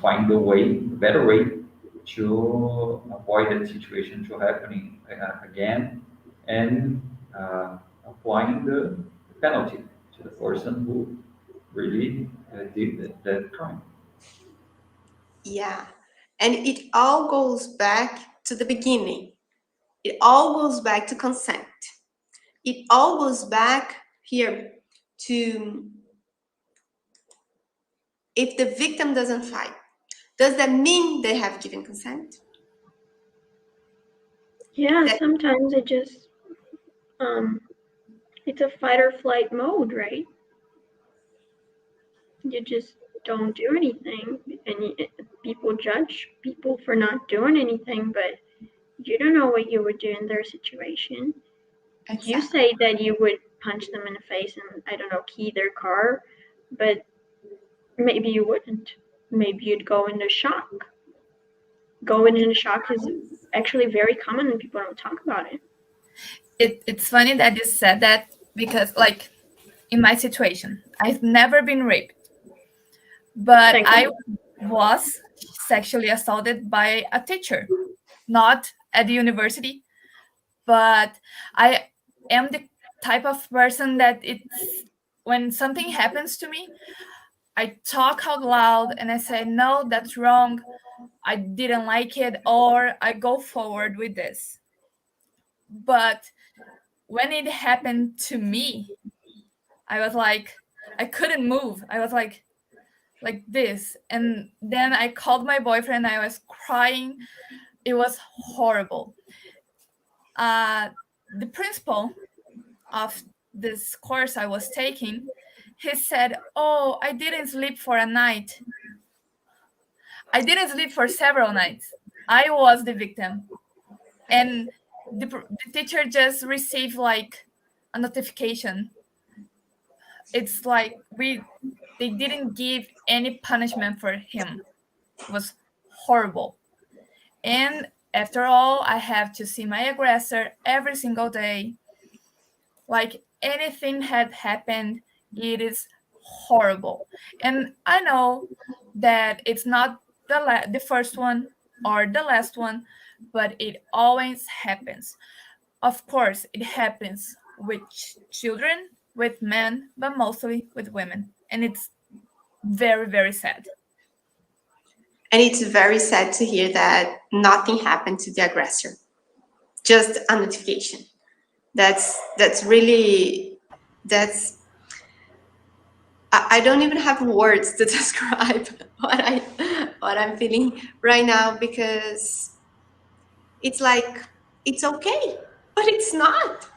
find a better way to avoid that situation to happening again, and applying the penalty to the person who really did that crime. Yeah. And it all goes back to the beginning. It all goes back to consent. It all goes back here to if the victim doesn't fight, does that mean they have given consent? Yeah, That- sometimes it just it's a fight or flight mode, right? You just don't do anything, and people judge people for not doing anything, but you don't know what you would do in their situation. Exactly. You say that you would punch them in the face and, I don't know, key their car, but maybe you wouldn't. Maybe you'd go into shock. Going into shock is actually very common and people don't talk about it. It's funny that you said that because, like, in my situation, I've never been raped, but Thank I you. was sexually assaulted by a teacher, not at the university, but I am the type of person that it's when something happens to me, I talk out loud and I say, no, that's wrong. I didn't like it, or I go forward with this. But when it happened to me, I was like, I couldn't move. I was like this. And then I called my boyfriend. I was crying. It was horrible. The principal of this course I was taking, he said, oh, I didn't sleep for a night. I didn't sleep for several nights. I was the victim. And the teacher just received like a notification. It's like they didn't give any punishment for him. It was horrible. And after all, I have to see my aggressor every single day. Like anything had happened, it is horrible. And I know that it's not the first one or the last one, but it always happens. Of course, it happens with children, with men, but mostly with women. And it's very, very sad. And it's very sad to hear that nothing happened to the aggressor, just a notification. That's really, I don't even have words to describe what I'm feeling right now, because it's like, it's okay, but it's not.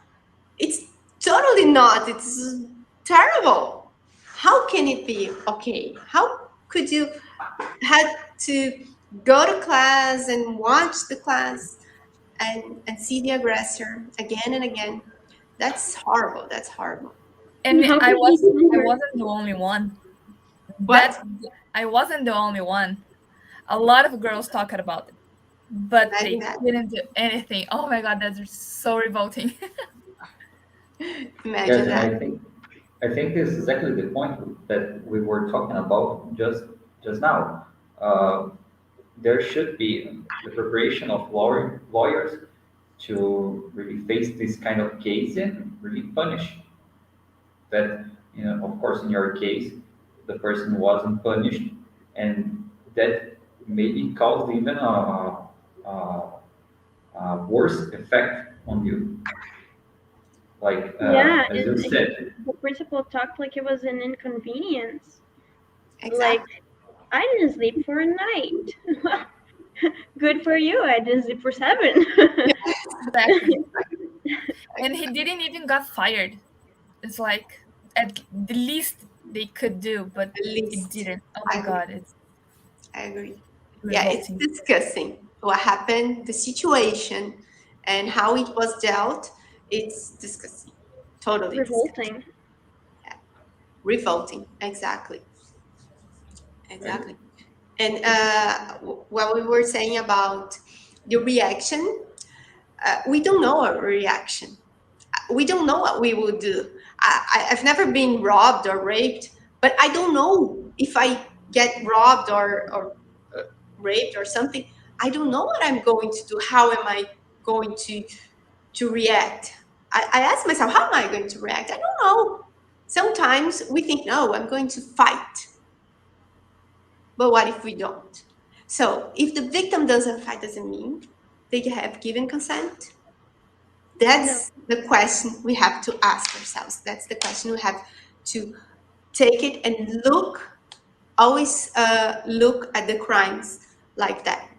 It's totally not. It's terrible. How can it be okay? How could you had to go to class and watch the class and see the aggressor again and again? That's horrible. That's horrible. And How I could he wasn't the only one. What? I wasn't the only one. A lot of girls talked about it, but Imagine they that. didn't do anything. Oh my god, that's so revolting. Imagine Yes, and that. I think this is exactly the point that we were talking about just now. Uh, there should be the preparation of lawyers to really face this kind of case and really punish that. Of course, in your case, the person wasn't punished, and that maybe caused even a worse effect on you. Like Yeah, as you and said, the principal talked like it was an inconvenience. Exactly. Like, I didn't sleep for a night. Good for you. I didn't sleep for 7. Exactly. And he didn't even got fired. It's like at the least they could do, but At it least. didn't. Oh I my agree. God, it's I agree. Yeah, it's revolting. discussing what happened, the situation, and how it was dealt. It's discussing. Totally discussing. Revolting. Revolting. Exactly. I, Exactly. And what we were saying about the reaction, we don't know our reaction. We don't know what we will do. I've never been robbed or raped, but I don't know if I get robbed or raped or something. I don't know what I'm going to do. How am I going to react? I ask myself, how am I going to react? I don't know. Sometimes we think, no, I'm going to fight. But what if we don't? So if the victim doesn't fight, doesn't mean they have given consent. No. That's the question we have to ask ourselves. That's the question we have to take it and always look at the crimes like that,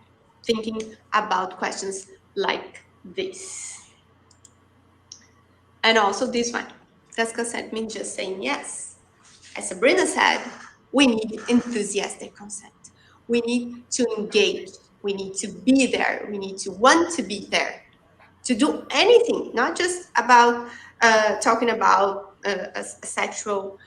thinking about questions like this. And also this one. Does consent mean just saying yes? As Sabrina said, we need enthusiastic consent. We need to engage. We need to be there. We need to want to be there, to do anything, not just about talking about a sexual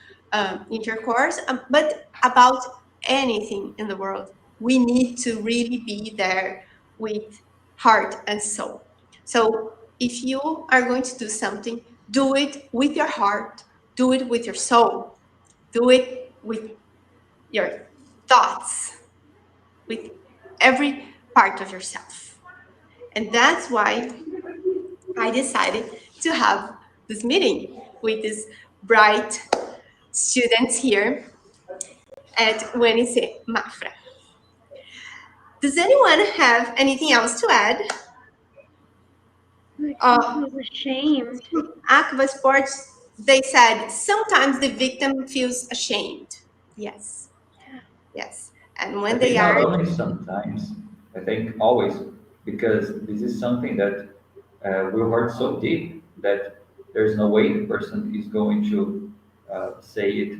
intercourse, but about anything in the world. We need to really be there with heart and soul. So if you are going to do something, do it with your heart, do it with your soul, do it with your thoughts, with every part of yourself. And that's why I decided to have this meeting with these bright students here at UNC Mafra. Does anyone have anything else to add? He was ashamed. Aqua Sports, they said sometimes the victim feels ashamed. Yes, yes. And I when think they not are, only sometimes, I think always, because this is something that will hurt so deep that there's no way the person is going to say it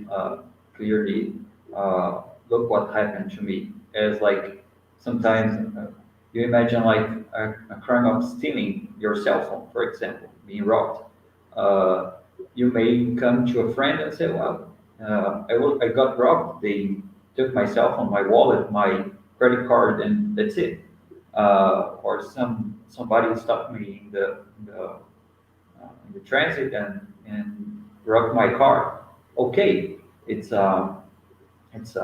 clearly. Look what happened to me. As like sometimes you imagine like a crime of stealing your cell phone, for example, being robbed. Uh, you may come to a friend and say, "Well, I got robbed. They took my cell phone, my wallet, my credit card, and that's it." Or somebody stopped me in the transit and robbed my car. Okay, it's it's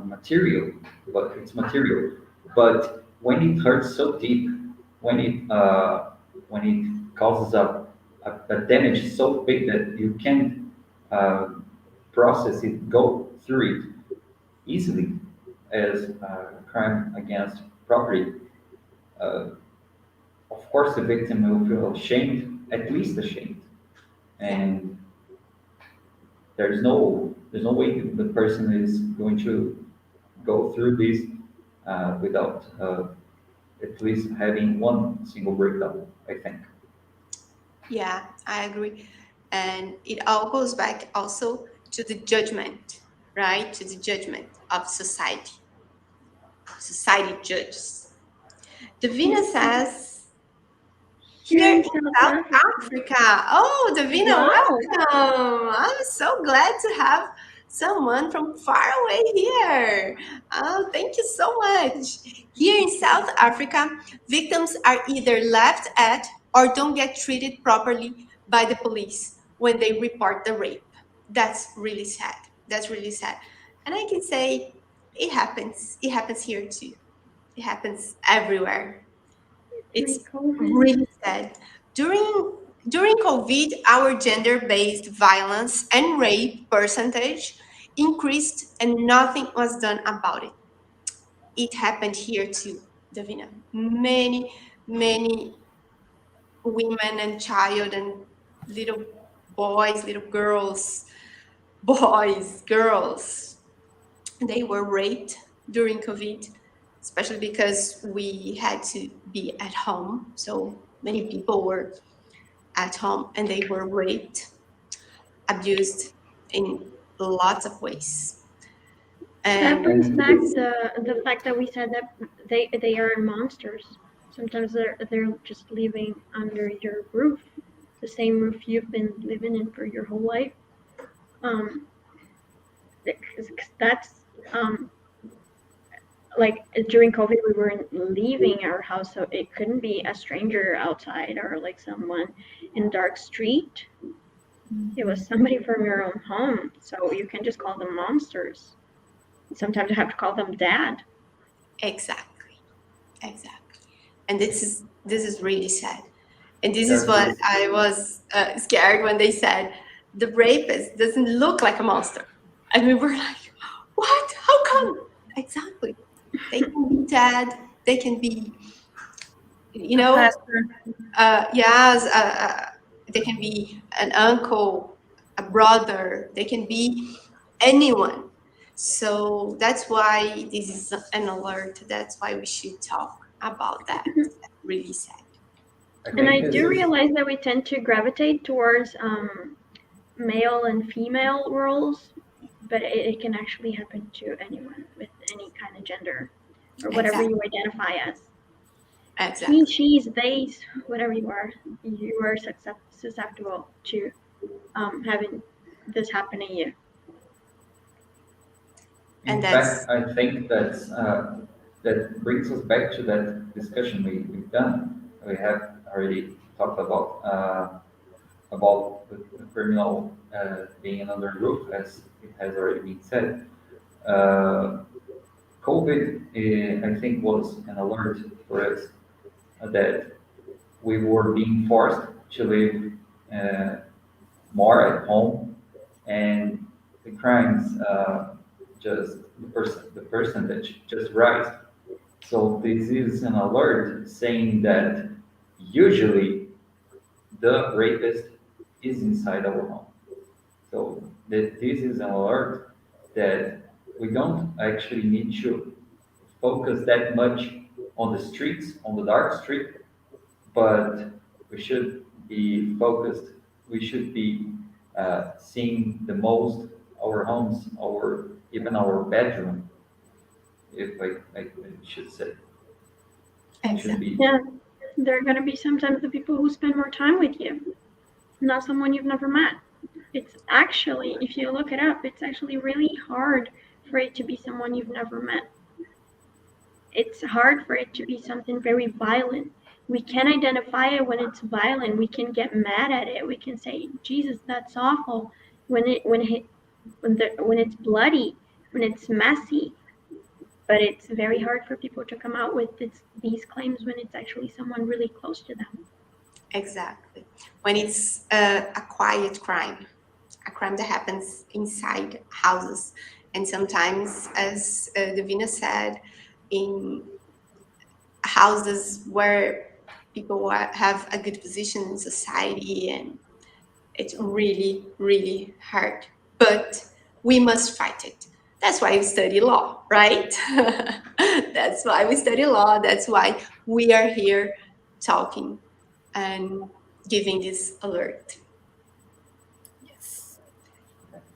material, but it's material. But when it hurts so deep, when it causes a damage so big that you can't uh, process it, go through it easily as a crime against property, uh, of course the victim will feel ashamed, at least ashamed, and there's no way the person is going to go through this without at least having one single breakdown, I think. yeah, I agree. And it all goes back also to the judgment, right? To the judgment of society. Society judges. Davina says, Here here in in South South Africa. Africa. Oh, Davina, Wow. welcome. I'm so glad to have someone from far away here. Oh, thank you so much. Here in South Africa, victims are either laughed at or don't get treated properly by the police when they report the rape. That's really sad. That's really sad. And I can say it happens. It happens here too. It happens everywhere. During It's COVID. really sad. During COVID, our gender-based violence and rape percentage increased and nothing was done about it. It happened here too, Davina. Many women and child and little boys, little girls, girls, they were raped during COVID, especially because we had to be at home. So many people were at home and they were raped, abused in lots of ways. That And brings back the fact that we said that they are monsters. Sometimes they're just living under your roof, the same roof you've been living in for your whole life. That's like during COVID, we weren't leaving our house, so it couldn't be a stranger outside or like someone in a dark street. It was somebody from your own home, so you can just call them monsters. Sometimes you have to call them dad. exactly. And this is really sad. And this is That's what really I was scared when they said the rapist doesn't look like a monster. And we were like, what? How come? Exactly. They can be dad. They can be, you know, Pastor. yes, they can be an uncle, a brother. They can be anyone. So that's why this is an alert. That's why we should talk about that. Really sad. And I this do is realize that we tend to gravitate towards male and female roles, but it can actually happen to anyone with any kind of gender or whatever Exactly. you identify as. Exactly. He, she's, they, whatever you are susceptible to having this happen to you. And In fact, I think that brings us back to that discussion we've done. We have already talked about the criminal being under roof, as it has already been said. Uh, COVID, I think, was an alert for us that we were being forced to live more at home, and the crimes just the percentage just rise. So this is an alert saying that usually the rapist is inside our home. So that this is an alert that we don't actually need to focus that much on the streets, on the dark street, but we should be focused. We should be seeing the most our homes, our even our bedroom, if I should say, should exactly. be Yeah, there are going to be sometimes the people who spend more time with you, not someone you've never met. It's actually, if you look it up, it's actually really hard for it to be someone you've never met. It's hard for it to be something very violent. We can identify it when it's violent. We can get mad at it. We can say, Jesus, that's awful. When it's bloody, when it's messy. But it's very hard for people to come out with these claims when it's actually someone really close to them. Exactly. When it's a quiet crime, a crime that happens inside houses, and sometimes, as Davina said, in houses where people have a good position in society, and it's really, really hard. But we must fight it. That's why we study law, right? That's why we study law. That's why we are here talking and giving this alert. Yes.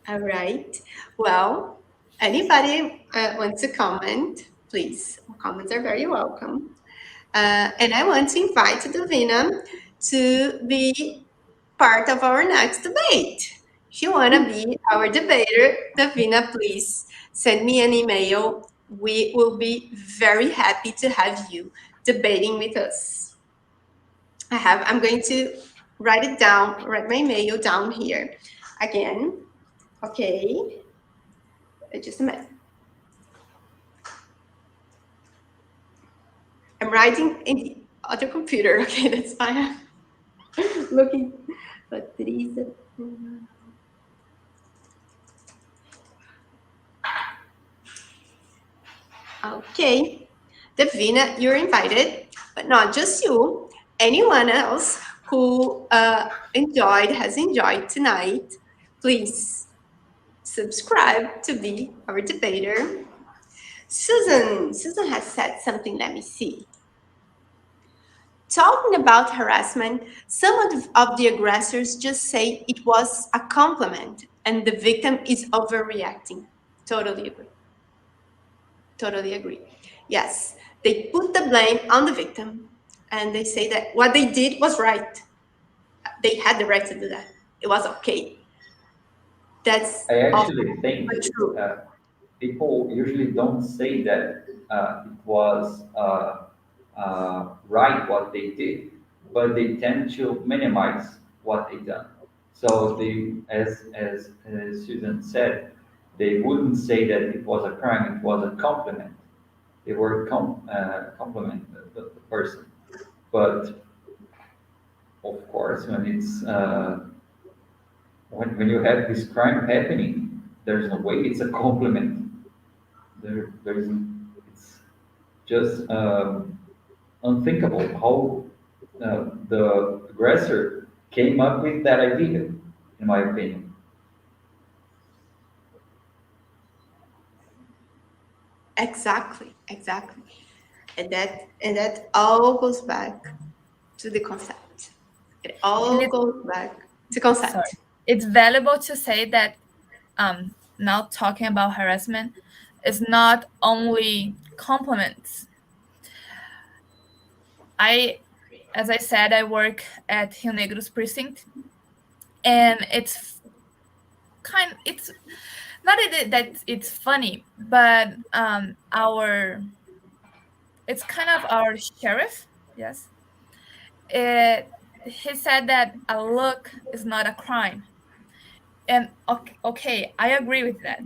All right. Well, anybody wants to comment, please. Comments are very welcome. And I want to invite Davina to be part of our next debate. If you want to be our debater, Davina, please send me an email. We will be very happy to have you debating with us. I'm going to write my email down here again. Okay, just a minute. I'm writing in the other computer. Okay, that's fine. I'm looking. Patrícia. Okay, Davina, you're invited, but not just you. Anyone else who has enjoyed tonight, please subscribe to be our debater. Susan has said something. Let me see. talking about harassment, some of the aggressors just say it was a compliment and the victim is overreacting. Totally agree. Totally agree. Yes, they put the blame on the victim and they say that what they did was right. They had the right to do that. It was okay. That's I also actually think true. people usually don't say that it was right what they did, but they tend to minimize what they done. So they, as Susan said, they wouldn't say that it was a crime; it was a compliment. They were compliment the person. But of course, when you have this crime happening, there's no way it's a compliment. There's it's just unthinkable how the aggressor came up with that idea, in my opinion. Exactly, exactly. And that all goes back to the concept. It And all it's goes back to sorry, concept. it's valuable to say that now talking about harassment is not only compliments. I, as I said, I work at Rio Negro's precinct, and it's not that it's funny, but our it's kind of our sheriff. Yes, he said that a look is not a crime, and okay, I agree with that.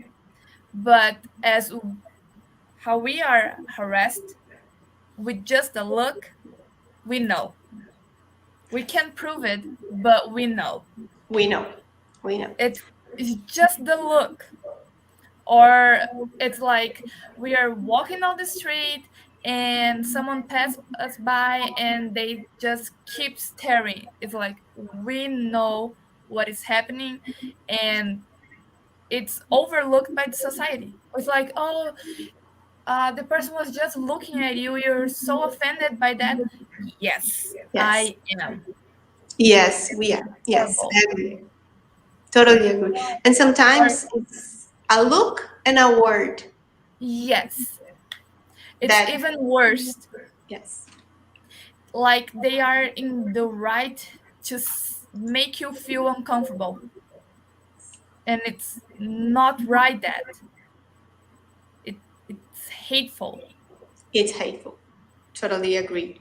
But as how we are harassed with just a look, we know. We can't prove it, but we know. We know. We know. It's just the look. Or it's like we are walking on the street and someone pass us by and they just keep staring. It's like we know what is happening and it's overlooked by the society. It's like, oh, the person was just looking at you. You're so offended by that. Yes, Yes. I am. Yes, we are. Yes, Horrible. I agree. Totally agree. And Or sometimes it's a look and a word yes, it's that, even worse. yes, Like they are in the right to make you feel uncomfortable, and it's not right. That it's hateful. it's hateful. Totally agree.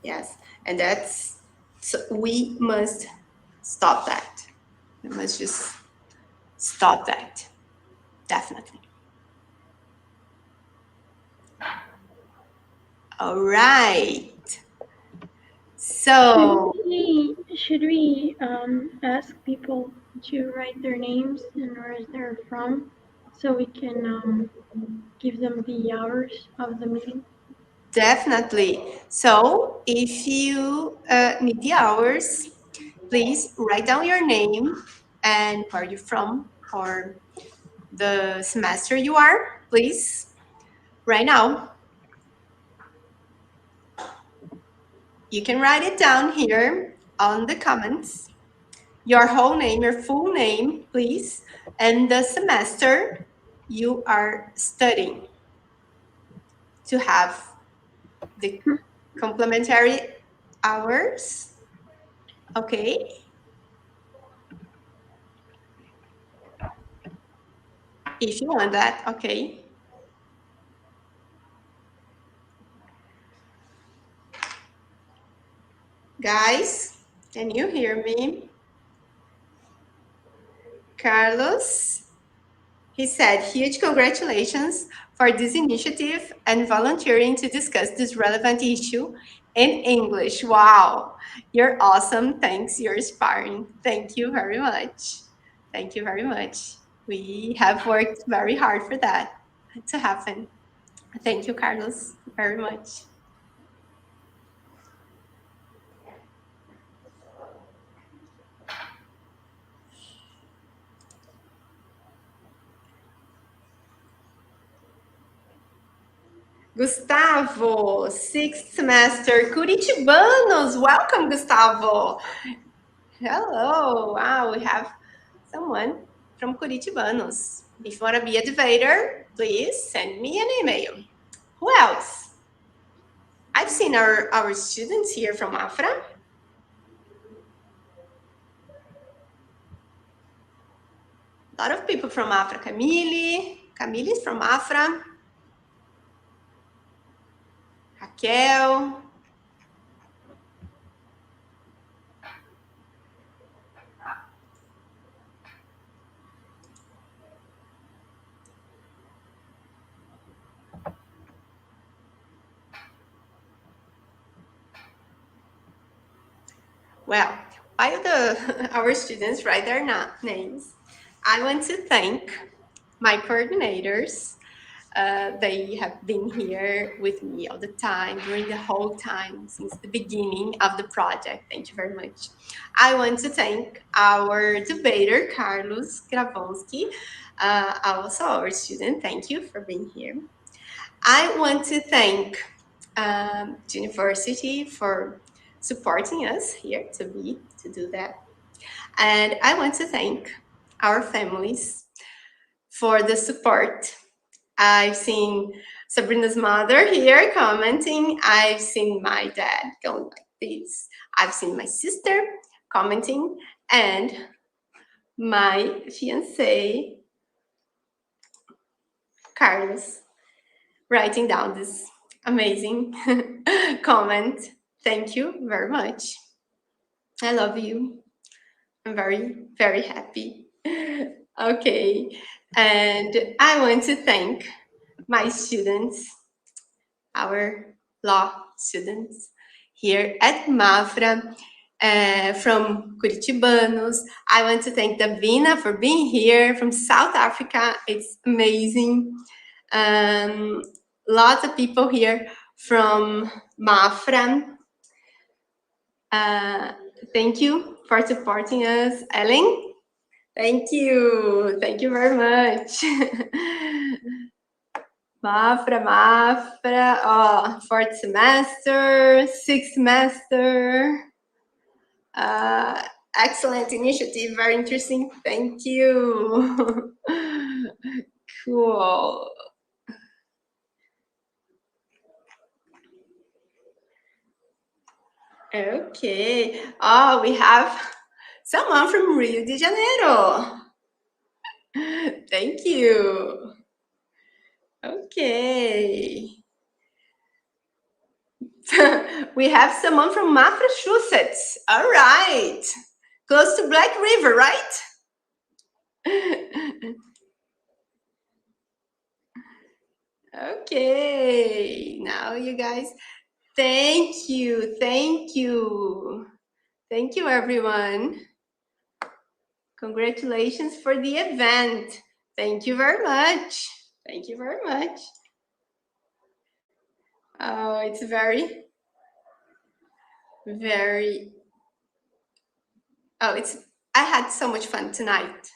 Yes. And that's, so we must stop that. We must just stop that. Definitely. All right. Should So, we ask people to write their names and where they're from, so we can give them the hours of the meeting? definitely. So, if you need the hours, please write down your name and where you're from or the semester you are, please, right now. You can write it down here on the comments. Your whole name, your full name, please, and the semester you are studying to have the complementary hours. Okay. If you want that, okay. Guys, can you hear me? Carlos, he said, huge congratulations for this initiative and volunteering to discuss this relevant issue in English. Wow, you're awesome. Thanks, you're inspiring. Thank you very much. Thank you very much. We have worked very hard for that to happen. Thank you, Carlos, very much. Gustavo, 6th semester, Curitibanos. Welcome, Gustavo. Hello. Wow, we have someone from Curitibanos. If you want to be a debater, please send me an email. Who else? I've seen our students here from Afra. A lot of people from Afra. Camille is from Afra. Raquel. Well, while our students write their names, I want to thank my coordinators. They have been here with me all the time, during the whole time, since the beginning of the project. Thank you very much. I want to thank our debater, Carlos Gravonsky, also our student. Thank you for being here. I want to thank the university for supporting us here to do that. And I want to thank our families for the support. I've seen Sabrina's mother here commenting. I've seen my dad going like this. I've seen my sister commenting, and my fiancé, Carlos, writing down this amazing comment. Thank you very much. I love you. I'm very, very happy. Okay, and I want to thank my students, our law students here at Mafra, from Curitibanos. I want to thank Davina for being here from South Africa. It's amazing. Lots of people here from Mafra. Thank you for supporting us. Ellen, thank you. Thank you very much. Mafra, oh, 4th semester, 6th semester. Excellent initiative, very interesting. Thank you. Cool. Okay. Oh, we have someone from Rio de Janeiro. Thank you. Okay. We have someone from Massachusetts. All right. Close to Black River, right? Okay. Now you guys, thank you. Thank you. Thank you, everyone. Congratulations for the event. Thank you very much. Thank you very much. Oh, it's very, I had so much fun tonight.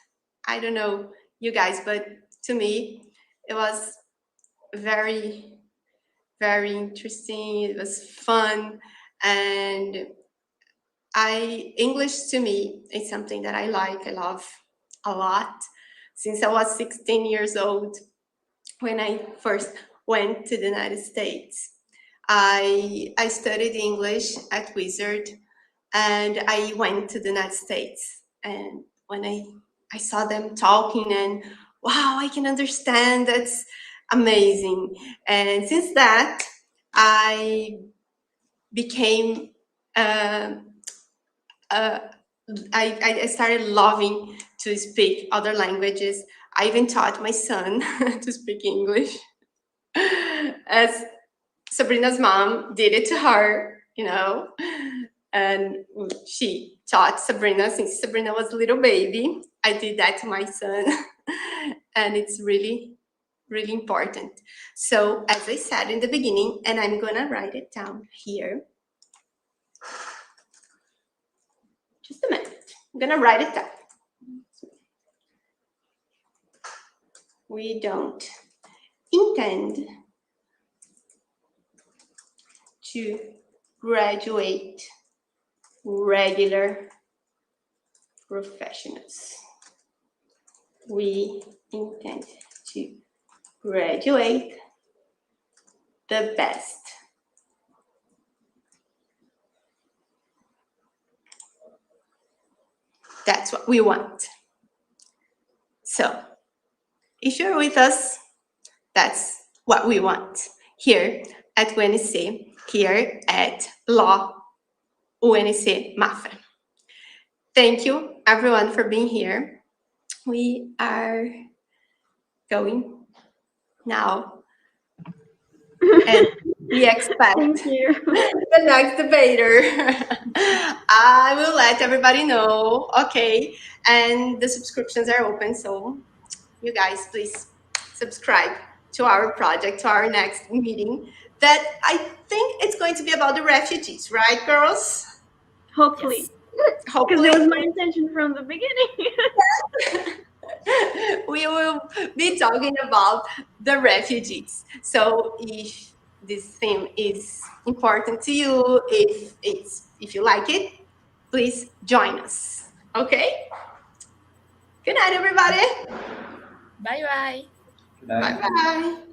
I don't know you guys, but to me, it was very, very interesting. It was fun. And English to me is something that I like, I love a lot. Since I was 16 years old, when I first went to the United States, I studied English at Wizard, and I went to the United States. And when I saw them talking, and wow, I can understand, that's amazing. And since that, I became I started loving to speak other languages. I even taught my son to speak English, as Sabrina's mom did it to her, you know, and she taught Sabrina since Sabrina was a little baby. I did that to my son, and it's really, really important. So as I said in the beginning, and I'm gonna write it down here. Just a minute. I'm gonna write it down. We don't intend to graduate regular professionals. We intend to graduate the best. That's what we want. So, if you're with us, that's what we want here at UNC, here at Law UNC Mafra. Thank you, everyone, for being here. We are going now, and we expect the next debater. I will let everybody know, okay, and the subscriptions are open, so you guys please subscribe to our project, to our next meeting, that I think it's going to be about the refugees, right, girls? Hopefully. Because it was my intention from the beginning. We will be talking about the refugees. So if this theme is important to you, if you like it, please join us. Okay? Good night, everybody. Bye-bye. Good night. Bye-bye.